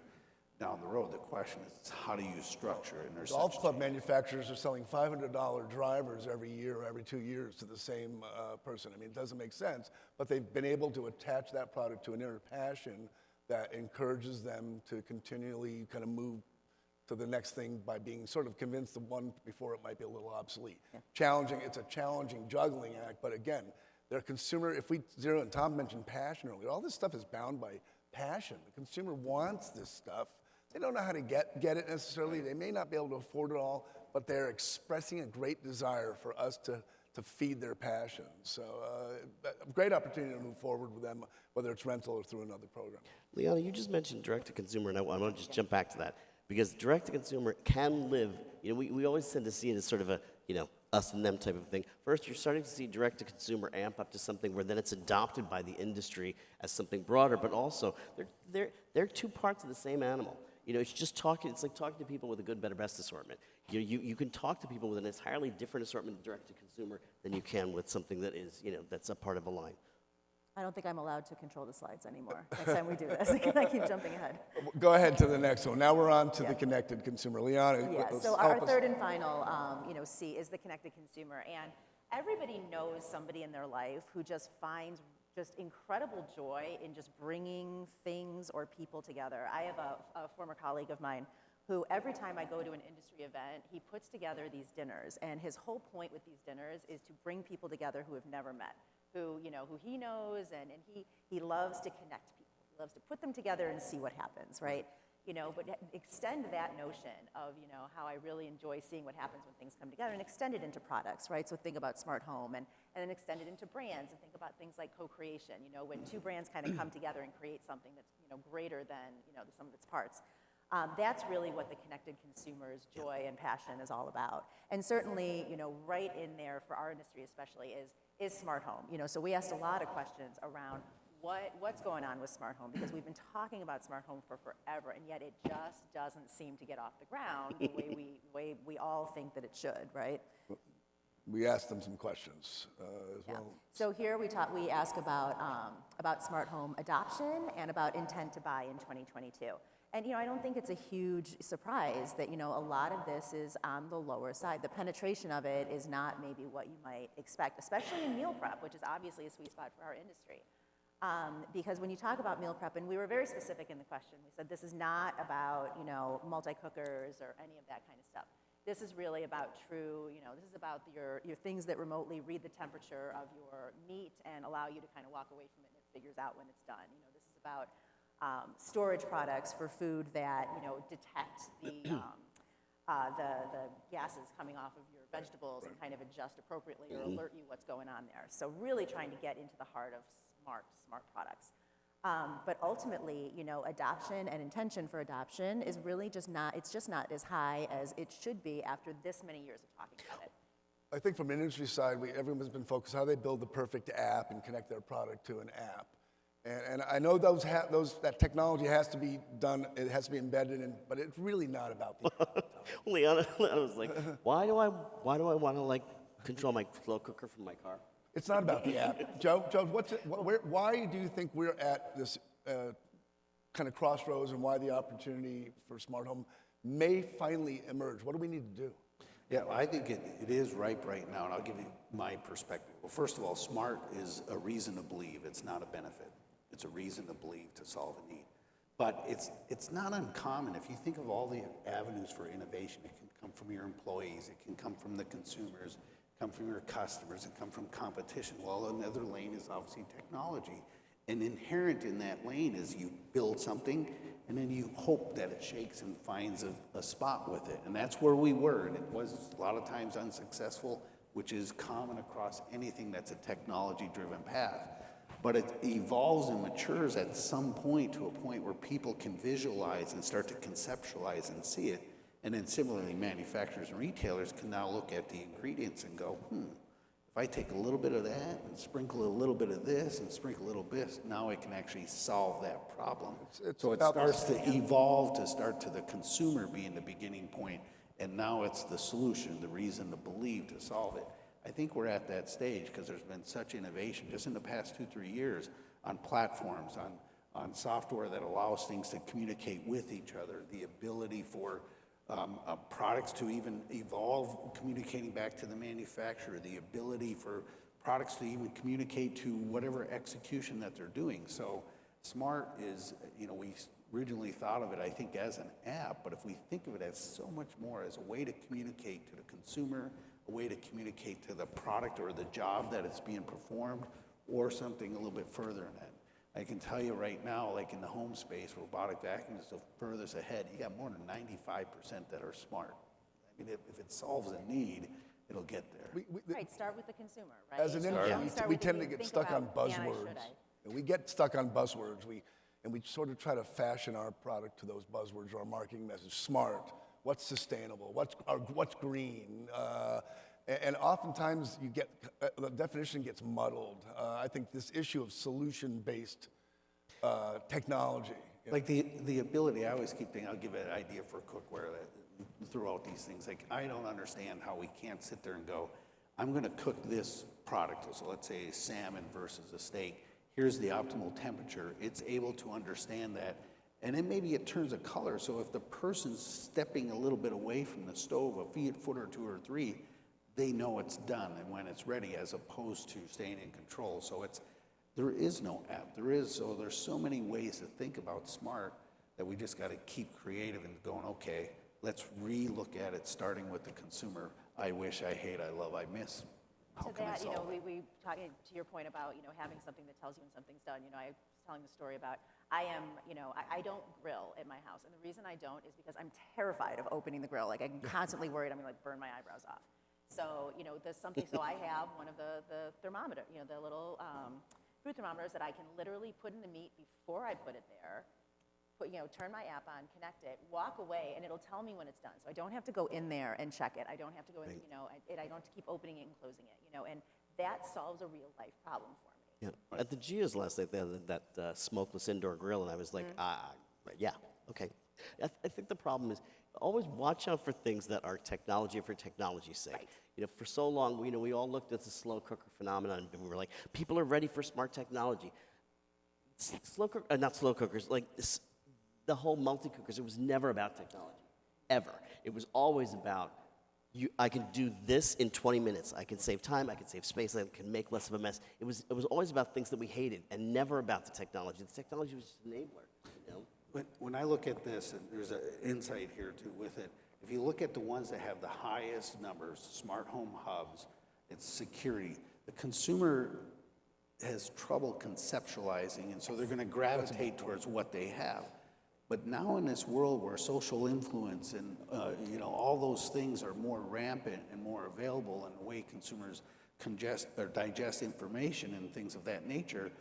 down the road. The question is, how do you structure it? And there's Golf club manufacturers are selling $500 drivers every year, every 2 years to the same person. I mean, it doesn't make sense, but they've been able to attach that product to an inner passion that encourages them to continually kind of move to the next thing by being sort of convinced the one before it might be a little obsolete. Yeah. It's a challenging juggling act, but again, their consumer, if we zero, and Tom mentioned passion earlier, all this stuff is bound by passion. The consumer wants this stuff. They don't know how to get it necessarily. They may not be able to afford it all, but they're expressing a great desire for us to feed their passion. So a great opportunity to move forward with them, whether it's rental or through another program. Leana, you just mentioned direct-to-consumer, and I want to just jump back to that, because direct-to-consumer can live, we always tend to see it as sort of a, us and them type of thing. First, you're starting to see direct-to-consumer amp up to something where then it's adopted by the industry as something broader, but also they're two parts of the same animal. It's like talking to people with a good, better, best assortment. You can talk to people with an entirely different assortment direct-to-consumer than you can with something that is, that's a part of a line. I don't think I'm allowed to control the slides anymore next time we do this. I keep jumping ahead. Go ahead to the next one. Now we're on to the connected consumer. Leana, yeah, so our third and final C is the connected consumer. And everybody knows somebody in their life who just finds just incredible joy in just bringing things or people together. I have a former colleague of mine who every time I go to an industry event, he puts together these dinners. And his whole point with these dinners is to bring people together who have never met, who he knows, and he loves to connect people. He loves to put them together and see what happens, right? But extend that notion of, how I really enjoy seeing what happens when things come together and extend it into products, right? So think about smart home and then extend it into brands and think about things like co-creation, when two brands kind of come together and create something that's, greater than, the sum of its parts. That's really what the connected consumer's joy and passion is all about. And certainly, right in there for our industry especially is smart home. So we asked a lot of questions around what's going on with smart home, because we've been talking about smart home for forever, and yet it just doesn't seem to get off the ground the way we all think that it should, right? We asked them some questions as well. So here we ask about smart home adoption and about intent to buy in 2022. And I don't think it's a huge surprise that a lot of this is on the lower side. The penetration of it is not maybe what you might expect, especially in meal prep, which is obviously a sweet spot for our industry. Because when you talk about meal prep, and we were very specific in the question, we said this is not about multi-cookers or any of that kind of stuff. This is really about true, this is about your things that remotely read the temperature of your meat and allow you to kind of walk away from it and it figures out when it's done. This is about storage products for food that detect the gases coming off of your vegetables and kind of adjust appropriately or alert you what's going on there. So really trying to get into the heart of smart products. But ultimately, adoption and intention for adoption is really just not as high as it should be after this many years of talking about it. I think from an industry side, everyone's been focused on how they build the perfect app and connect their product to an app. And I know that technology has to be done, it has to be embedded in, but it's really not about the Leana was like, why do I want to like control my slow cooker from my car? It's not about the app. Joe, why do you think we're at this kind of crossroads, and why the opportunity for smart home may finally emerge? What do we need to do? Yeah, I think it is ripe right now, and I'll give you my perspective. Well, first of all, smart is a reason to believe. It's not a benefit. It's a reason to believe to solve a need. But it's not uncommon. If you think of all the avenues for innovation, it can come from your employees, it can come from the consumers, come from your customers, and come from competition. Well, another lane is obviously technology. And inherent in that lane is you build something, and then you hope that it shakes and finds a spot with it. And that's where we were, and it was a lot of times unsuccessful, which is common across anything that's a technology-driven path. But it evolves and matures at some point to a point where people can visualize and start to conceptualize and see it. And then similarly, manufacturers and retailers can now look at the ingredients and go, if I take a little bit of that and sprinkle a little bit of this and sprinkle a little bit, now I can actually solve that problem. So it starts to evolve to start to the consumer being the beginning point, and now it's the solution, the reason to believe to solve it. I think we're at that stage because there's been such innovation just in the past 2-3 years on platforms, on software that allows things to communicate with each other, the ability for products to even evolve, communicating back to the manufacturer, the ability for products to even communicate to whatever execution that they're doing. So smart is, we originally thought of it, I think, as an app, but if we think of it as so much more as a way to communicate to the consumer, a way to communicate to the product or the job that it's being performed, or something a little bit further in that. I can tell you right now, like in the home space, robotic vacuum is the furthest ahead. You got more than 95% that are smart. I mean, if it solves a need, it'll get there. Right, start with the consumer, right? As an industry, we tend to get stuck on buzzwords. And we get stuck on buzzwords. And we sort of try to fashion our product to those buzzwords or our marketing message. Smart, what's sustainable, what's green. And oftentimes the definition gets muddled. I think this issue of solution-based technology. Like the ability, I always keep thinking, I'll give an idea for cookware that throughout these things. Like, I don't understand how we can't sit there and go, I'm gonna cook this product. So let's say salmon versus a steak. Here's the optimal temperature. It's able to understand that. And then maybe it turns a color. So if the person's stepping a little bit away from the stove, a foot or 2 or 3, they know it's done and when it's ready, as opposed to staying in control. So there is no app. There's so many ways to think about smart that we just got to keep creative and going, okay, let's re-look at it, starting with the consumer. I wish, I hate, I love, I miss. How can I solve it? we talking to your point about, having something that tells you when something's done. I was telling the story about, I don't grill at my house. And the reason I don't is because I'm terrified of opening the grill. Like, I'm constantly worried I'm gonna burn my eyebrows off. So, there's something, so I have one of the thermometer, the little food thermometers that I can literally put in the meat before I put it there, turn my app on, connect it, walk away, and it'll tell me when it's done. So I don't have to go in there and check it. I don't have to go in, I don't have to keep opening it and closing it, and that solves a real life problem for me. Yeah. At the Gia's last night, they had that smokeless indoor grill, and I was like, yeah, okay. I think the problem is always watch out for things that are technology for technology's sake. Right. For so long, we all looked at the slow cooker phenomenon, and we were like, people are ready for smart technology. Not slow cookers, like the whole multi-cookers, it was never about technology, ever. It was always about, I can do this in 20 minutes. I can save time, I can save space, I can make less of a mess. It was always about things that we hated and never about the technology. The technology was just an enabler, When I look at this, and there's an insight here too with it, if you look at the ones that have the highest numbers, smart home hubs, it's security. The consumer has trouble conceptualizing, and so they're going to gravitate towards what they have. But now in this world where social influence and all those things are more rampant and more available, and the way consumers digest information and things of that nature,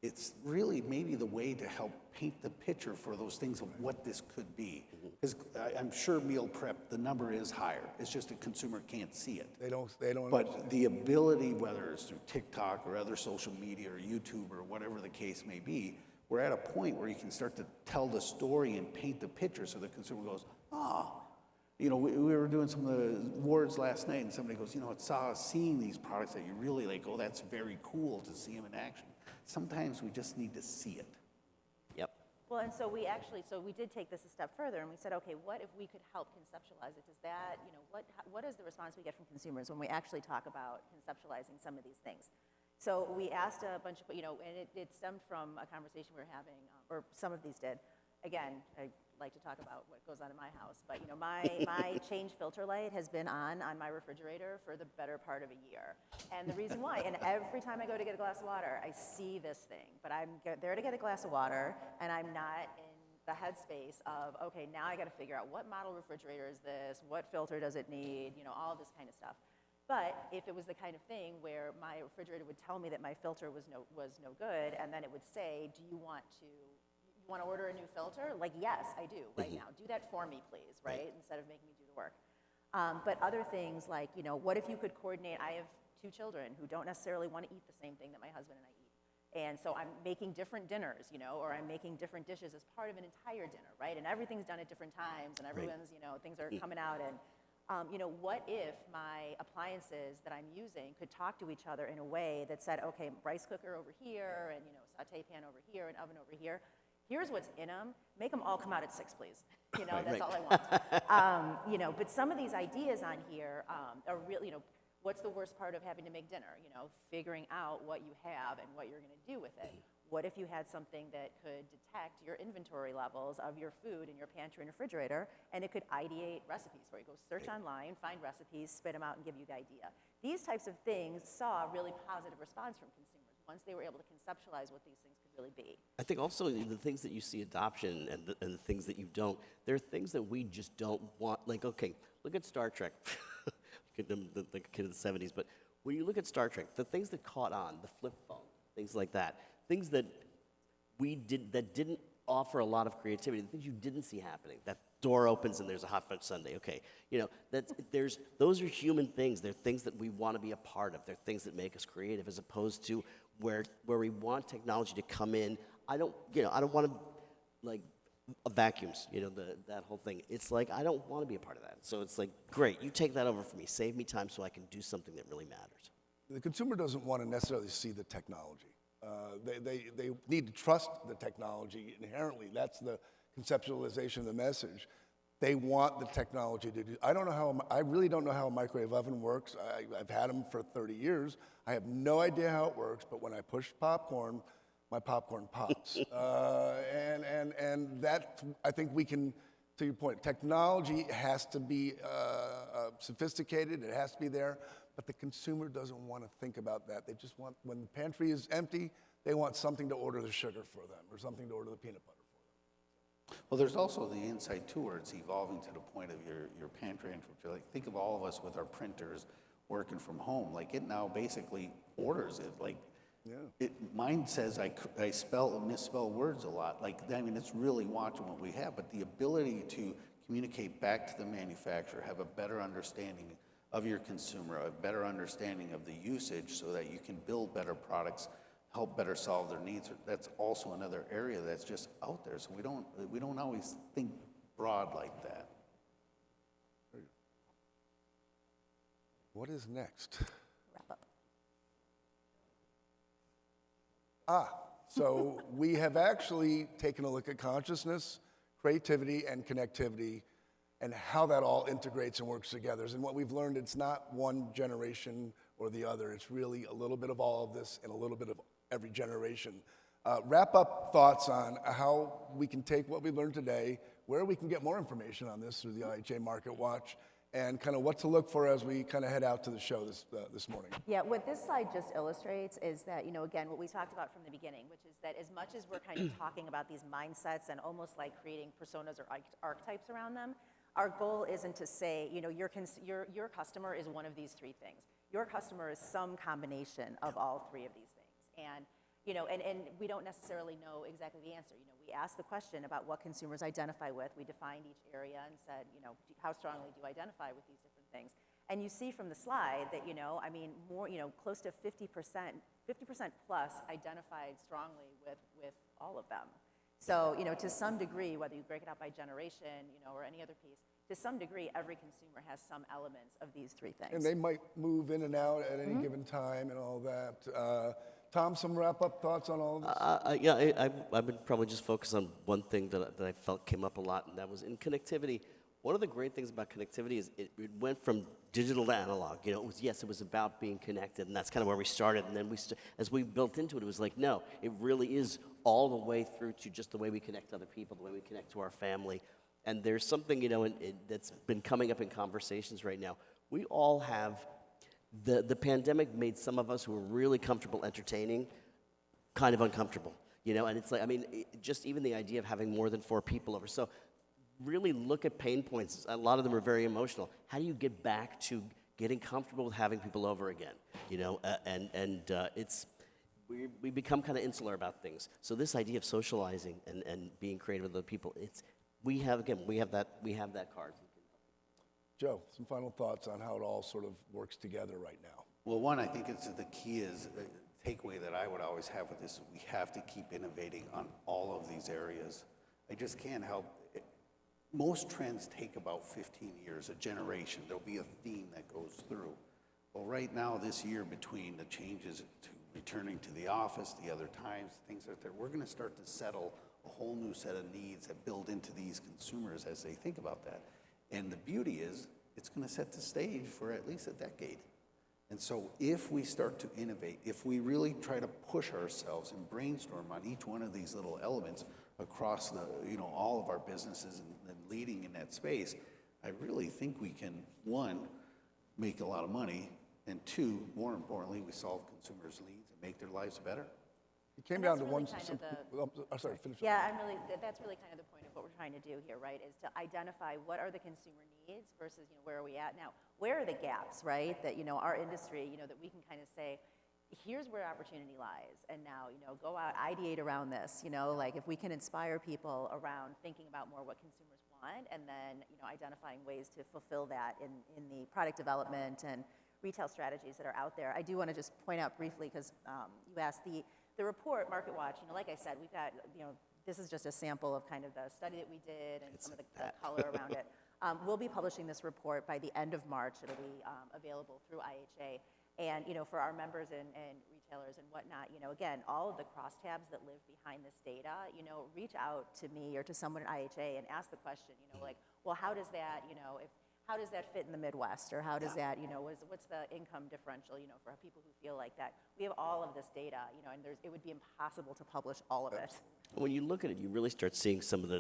it's really maybe the way to help paint the picture for those things of what this could be. Because I'm sure meal prep, the number is higher. It's just a consumer can't see it. They don't. But the ability, whether it's through TikTok or other social media or YouTube or whatever the case may be, we're at a point where you can start to tell the story and paint the picture so the consumer goes, you know, we were doing some of the awards last night and somebody goes, you know, seeing these products that you really like, oh, that's very cool to see them in action. Sometimes we just need to see it. Yep. Well, and so we did take this a step further, and we said, okay, what if we could help conceptualize it? Does that, you know, what is the response we get from consumers when we actually talk about conceptualizing some of these things? So we asked a bunch of, you know, and it stemmed from a conversation we were having, or some of these did. Again, I like to talk about what goes on in my house, but you know, my change filter light has been on my refrigerator for the better part of a year. And the reason why, and every time I go to get a glass of water, I see this thing, but I'm there to get a glass of water, and I'm not in the headspace of, okay, now I gotta figure out what model refrigerator is this, what filter does it need, you know, all this kind of stuff. But if it was the kind of thing where my refrigerator would tell me that my filter was no good, and then it would say, do you want to order a new filter? Like, yes, I do right now. Do that for me, please, right? Instead of making me do the work. But other things like, you know, what if you could coordinate? I have 2 children who don't necessarily want to eat the same thing that my husband and I eat. And so I'm making different dinners, you know, or I'm making different dishes as part of an entire dinner, right? And everything's done at different times, and everyone's, you know, things are coming out. And, you know, what if my appliances that I'm using could talk to each other in a way that said, okay, rice cooker over here, and, you know, saute pan over here, and oven over here. Here's what's in them. Make them all come out at 6, please. You know, that's all I want. You know, but some of these ideas on here are really, you know, what's the worst part of having to make dinner? You know, figuring out what you have and what you're going to do with it. What if you had something that could detect your inventory levels of your food in your pantry and refrigerator, and it could ideate recipes for you? Go search online, find recipes, spit them out, and give you the idea. These types of things saw a really positive response from consumers once they were able to conceptualize what these things could really be. I think also the things that you see adoption and the things that you don't, there are things that we just don't want. Like, okay, look at Star Trek. the kid of the 70s, but when you look at Star Trek, the things that caught on, the flip phone, things like that, things that that didn't offer a lot of creativity, the things you didn't see happening. That door opens and there's a hot fudge sundae. Okay, you know, those are human things. They're things that we want to be a part of. They're things that make us creative, as opposed to where we want technology to come in. I don't want to, like, vacuums, you know, that whole thing. It's like, I don't want to be a part of that. So it's like, great, you take that over for me. Save me time so I can do something that really matters. The consumer doesn't want to necessarily see the technology. They need to trust the technology inherently. That's the conceptualization of the message. They want the technology to do. I really don't know how a microwave oven works. I've had them for 30 years. I have no idea how it works, but when I push popcorn, my popcorn pops. And that, I think we can, to your point, technology has to be sophisticated, it has to be there, but the consumer doesn't want to think about that. They just want, when the pantry is empty, they want something to order the sugar for them or something to order the peanut butter for them. Well, there's also the insight too, where it's evolving to the point of your pantry infrastructure. Like, think of all of us with our printers working from home. Like, it now basically orders it. Like, mine says I misspell words a lot. Like, I mean, it's really watching what we have. But the ability to communicate back to the manufacturer, have a better understanding of your consumer, a better understanding of the usage, so that you can build better products, help better solve their needs. That's also another area that's just out there. So we don't always think broad like that. What is next? Wrap up. So we have actually taken a look at consciousness, creativity, and connectivity, and how that all integrates and works together. And what we've learned, it's not one generation or the other. It's really a little bit of all of this and a little bit of every generation. Wrap up thoughts on how we can take what we learned today, where we can get more information on this through the IHA Market Watch, and kind of what to look for as we kind of head out to the show this morning. Yeah, what this slide just illustrates is that, you know, again, what we talked about from the beginning, which is that as much as we're kind of talking about these mindsets and almost like creating personas or archetypes around them, our goal isn't to say, you know, your customer is one of these 3 things. Your customer is some combination of all 3 of these things. And, and we don't necessarily know exactly the answer. We asked the question about what consumers identify with. We defined each area and said, how strongly do you identify with these different things? And you see from the slide that, more, close to 50% plus identified strongly with all of them. So, to some degree, whether you break it out by generation, or any other piece, to some degree, every consumer has some elements of these three things. And they might move in and out at any given time and all that. Tom, some wrap-up thoughts on all of this? Yeah, I would probably just focus on one thing that I felt came up a lot, and that was in connectivity. One of the great things about connectivity is it went from digital to analog. It was about being connected, and that's kind of where we started. And then as we built into it, it was like, no, it really is all the way through to just the way we connect to other people, the way we connect to our family. And there's something, that's been coming up in conversations right now. We all have, the pandemic made some of us who were really comfortable entertaining kind of uncomfortable, and it's like, just even the idea of having more than 4 people over. So really look at pain points. A lot of them are very emotional. How do you get back to getting comfortable with having people over again? We become kind of insular about things. So this idea of socializing and being creative with other people, we have that card. Joe, some final thoughts on how it all sort of works together right now. Well, one, I think the key is a takeaway that I would always have with this, we have to keep innovating on all of these areas. I just can't help it. Most trends take about 15 years, a generation. There'll be a theme that goes through. Well, right now, this year, between the changes to returning to the office, the other times, things like that, we're going to start to settle a whole new set of needs that build into these consumers as they think about that. And the beauty is, it's going to set the stage for at least a decade. And so if we start to innovate, if we really try to push ourselves and brainstorm on each one of these little elements across all of our businesses and leading in that space, I really think we can, one, make a lot of money, and two, more importantly, we solve consumers' needs and make their lives better. It came And down to that's one. really I'm sorry, finish. Yeah, that's really kind of the point of what we're trying to do here, right? Is to identify what are the consumer needs versus, where are we at now? Where are the gaps, right? That, our industry, that we can kind of say, here's where opportunity lies. And now, go out, ideate around this, like if we can inspire people around thinking about more what consumers want and then, identifying ways to fulfill that in the product development and retail strategies that are out there. I do want to just point out briefly, because you asked the report, Market Watch, like I said, we've got, this is just a sample of kind of the study that we did and some of the color around it. We'll be publishing this report by the end of March. It'll be available through IHA. And, for our members and retailers and whatnot, again, all of the crosstabs that live behind this data, reach out to me or to someone at IHA and ask the question, like, well, how does that, how does that fit in the Midwest? Or how does that, what's the income differential, for people who feel like that? We have all of this data, and it would be impossible to publish all of it. When you look at it, you really start seeing some of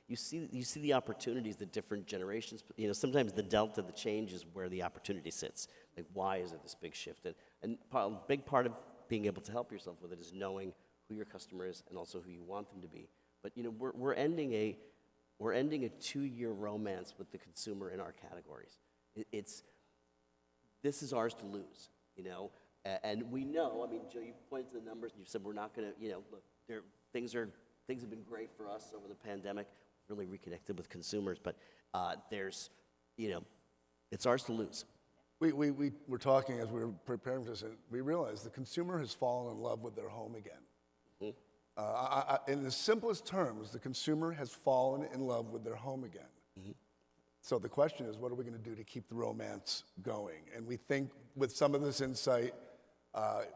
you see the opportunities that different generations, sometimes the delta, the change is where the opportunity sits. Like, why is it this big shift? And a big part of being able to help yourself with it is knowing who your customer is and also who you want them to be. But, we're ending a 2-year romance with the consumer in our categories. This is ours to lose, and we know, Joe, you pointed to the numbers and you said we're not going to, look, things have been great for us over the pandemic, really reconnected with consumers, but it's ours to lose. We were talking as we were preparing for this, and we realized the consumer has fallen in love with their home again. Mm-hmm. In the simplest terms, the consumer has fallen in love with their home again. Mm-hmm. So the question is, what are we going to do to keep the romance going? And we think with some of this insight,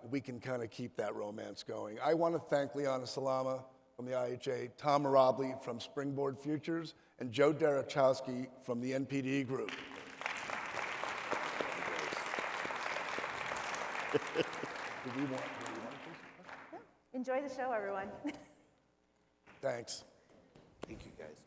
we can kind of keep that romance going. I want to thank Leana Salamah from the IHA, Tom Mirabile from Springboard Futures, and Joe Derochowski from the NPD Group. Enjoy the show, everyone. Thanks. Thank you, guys.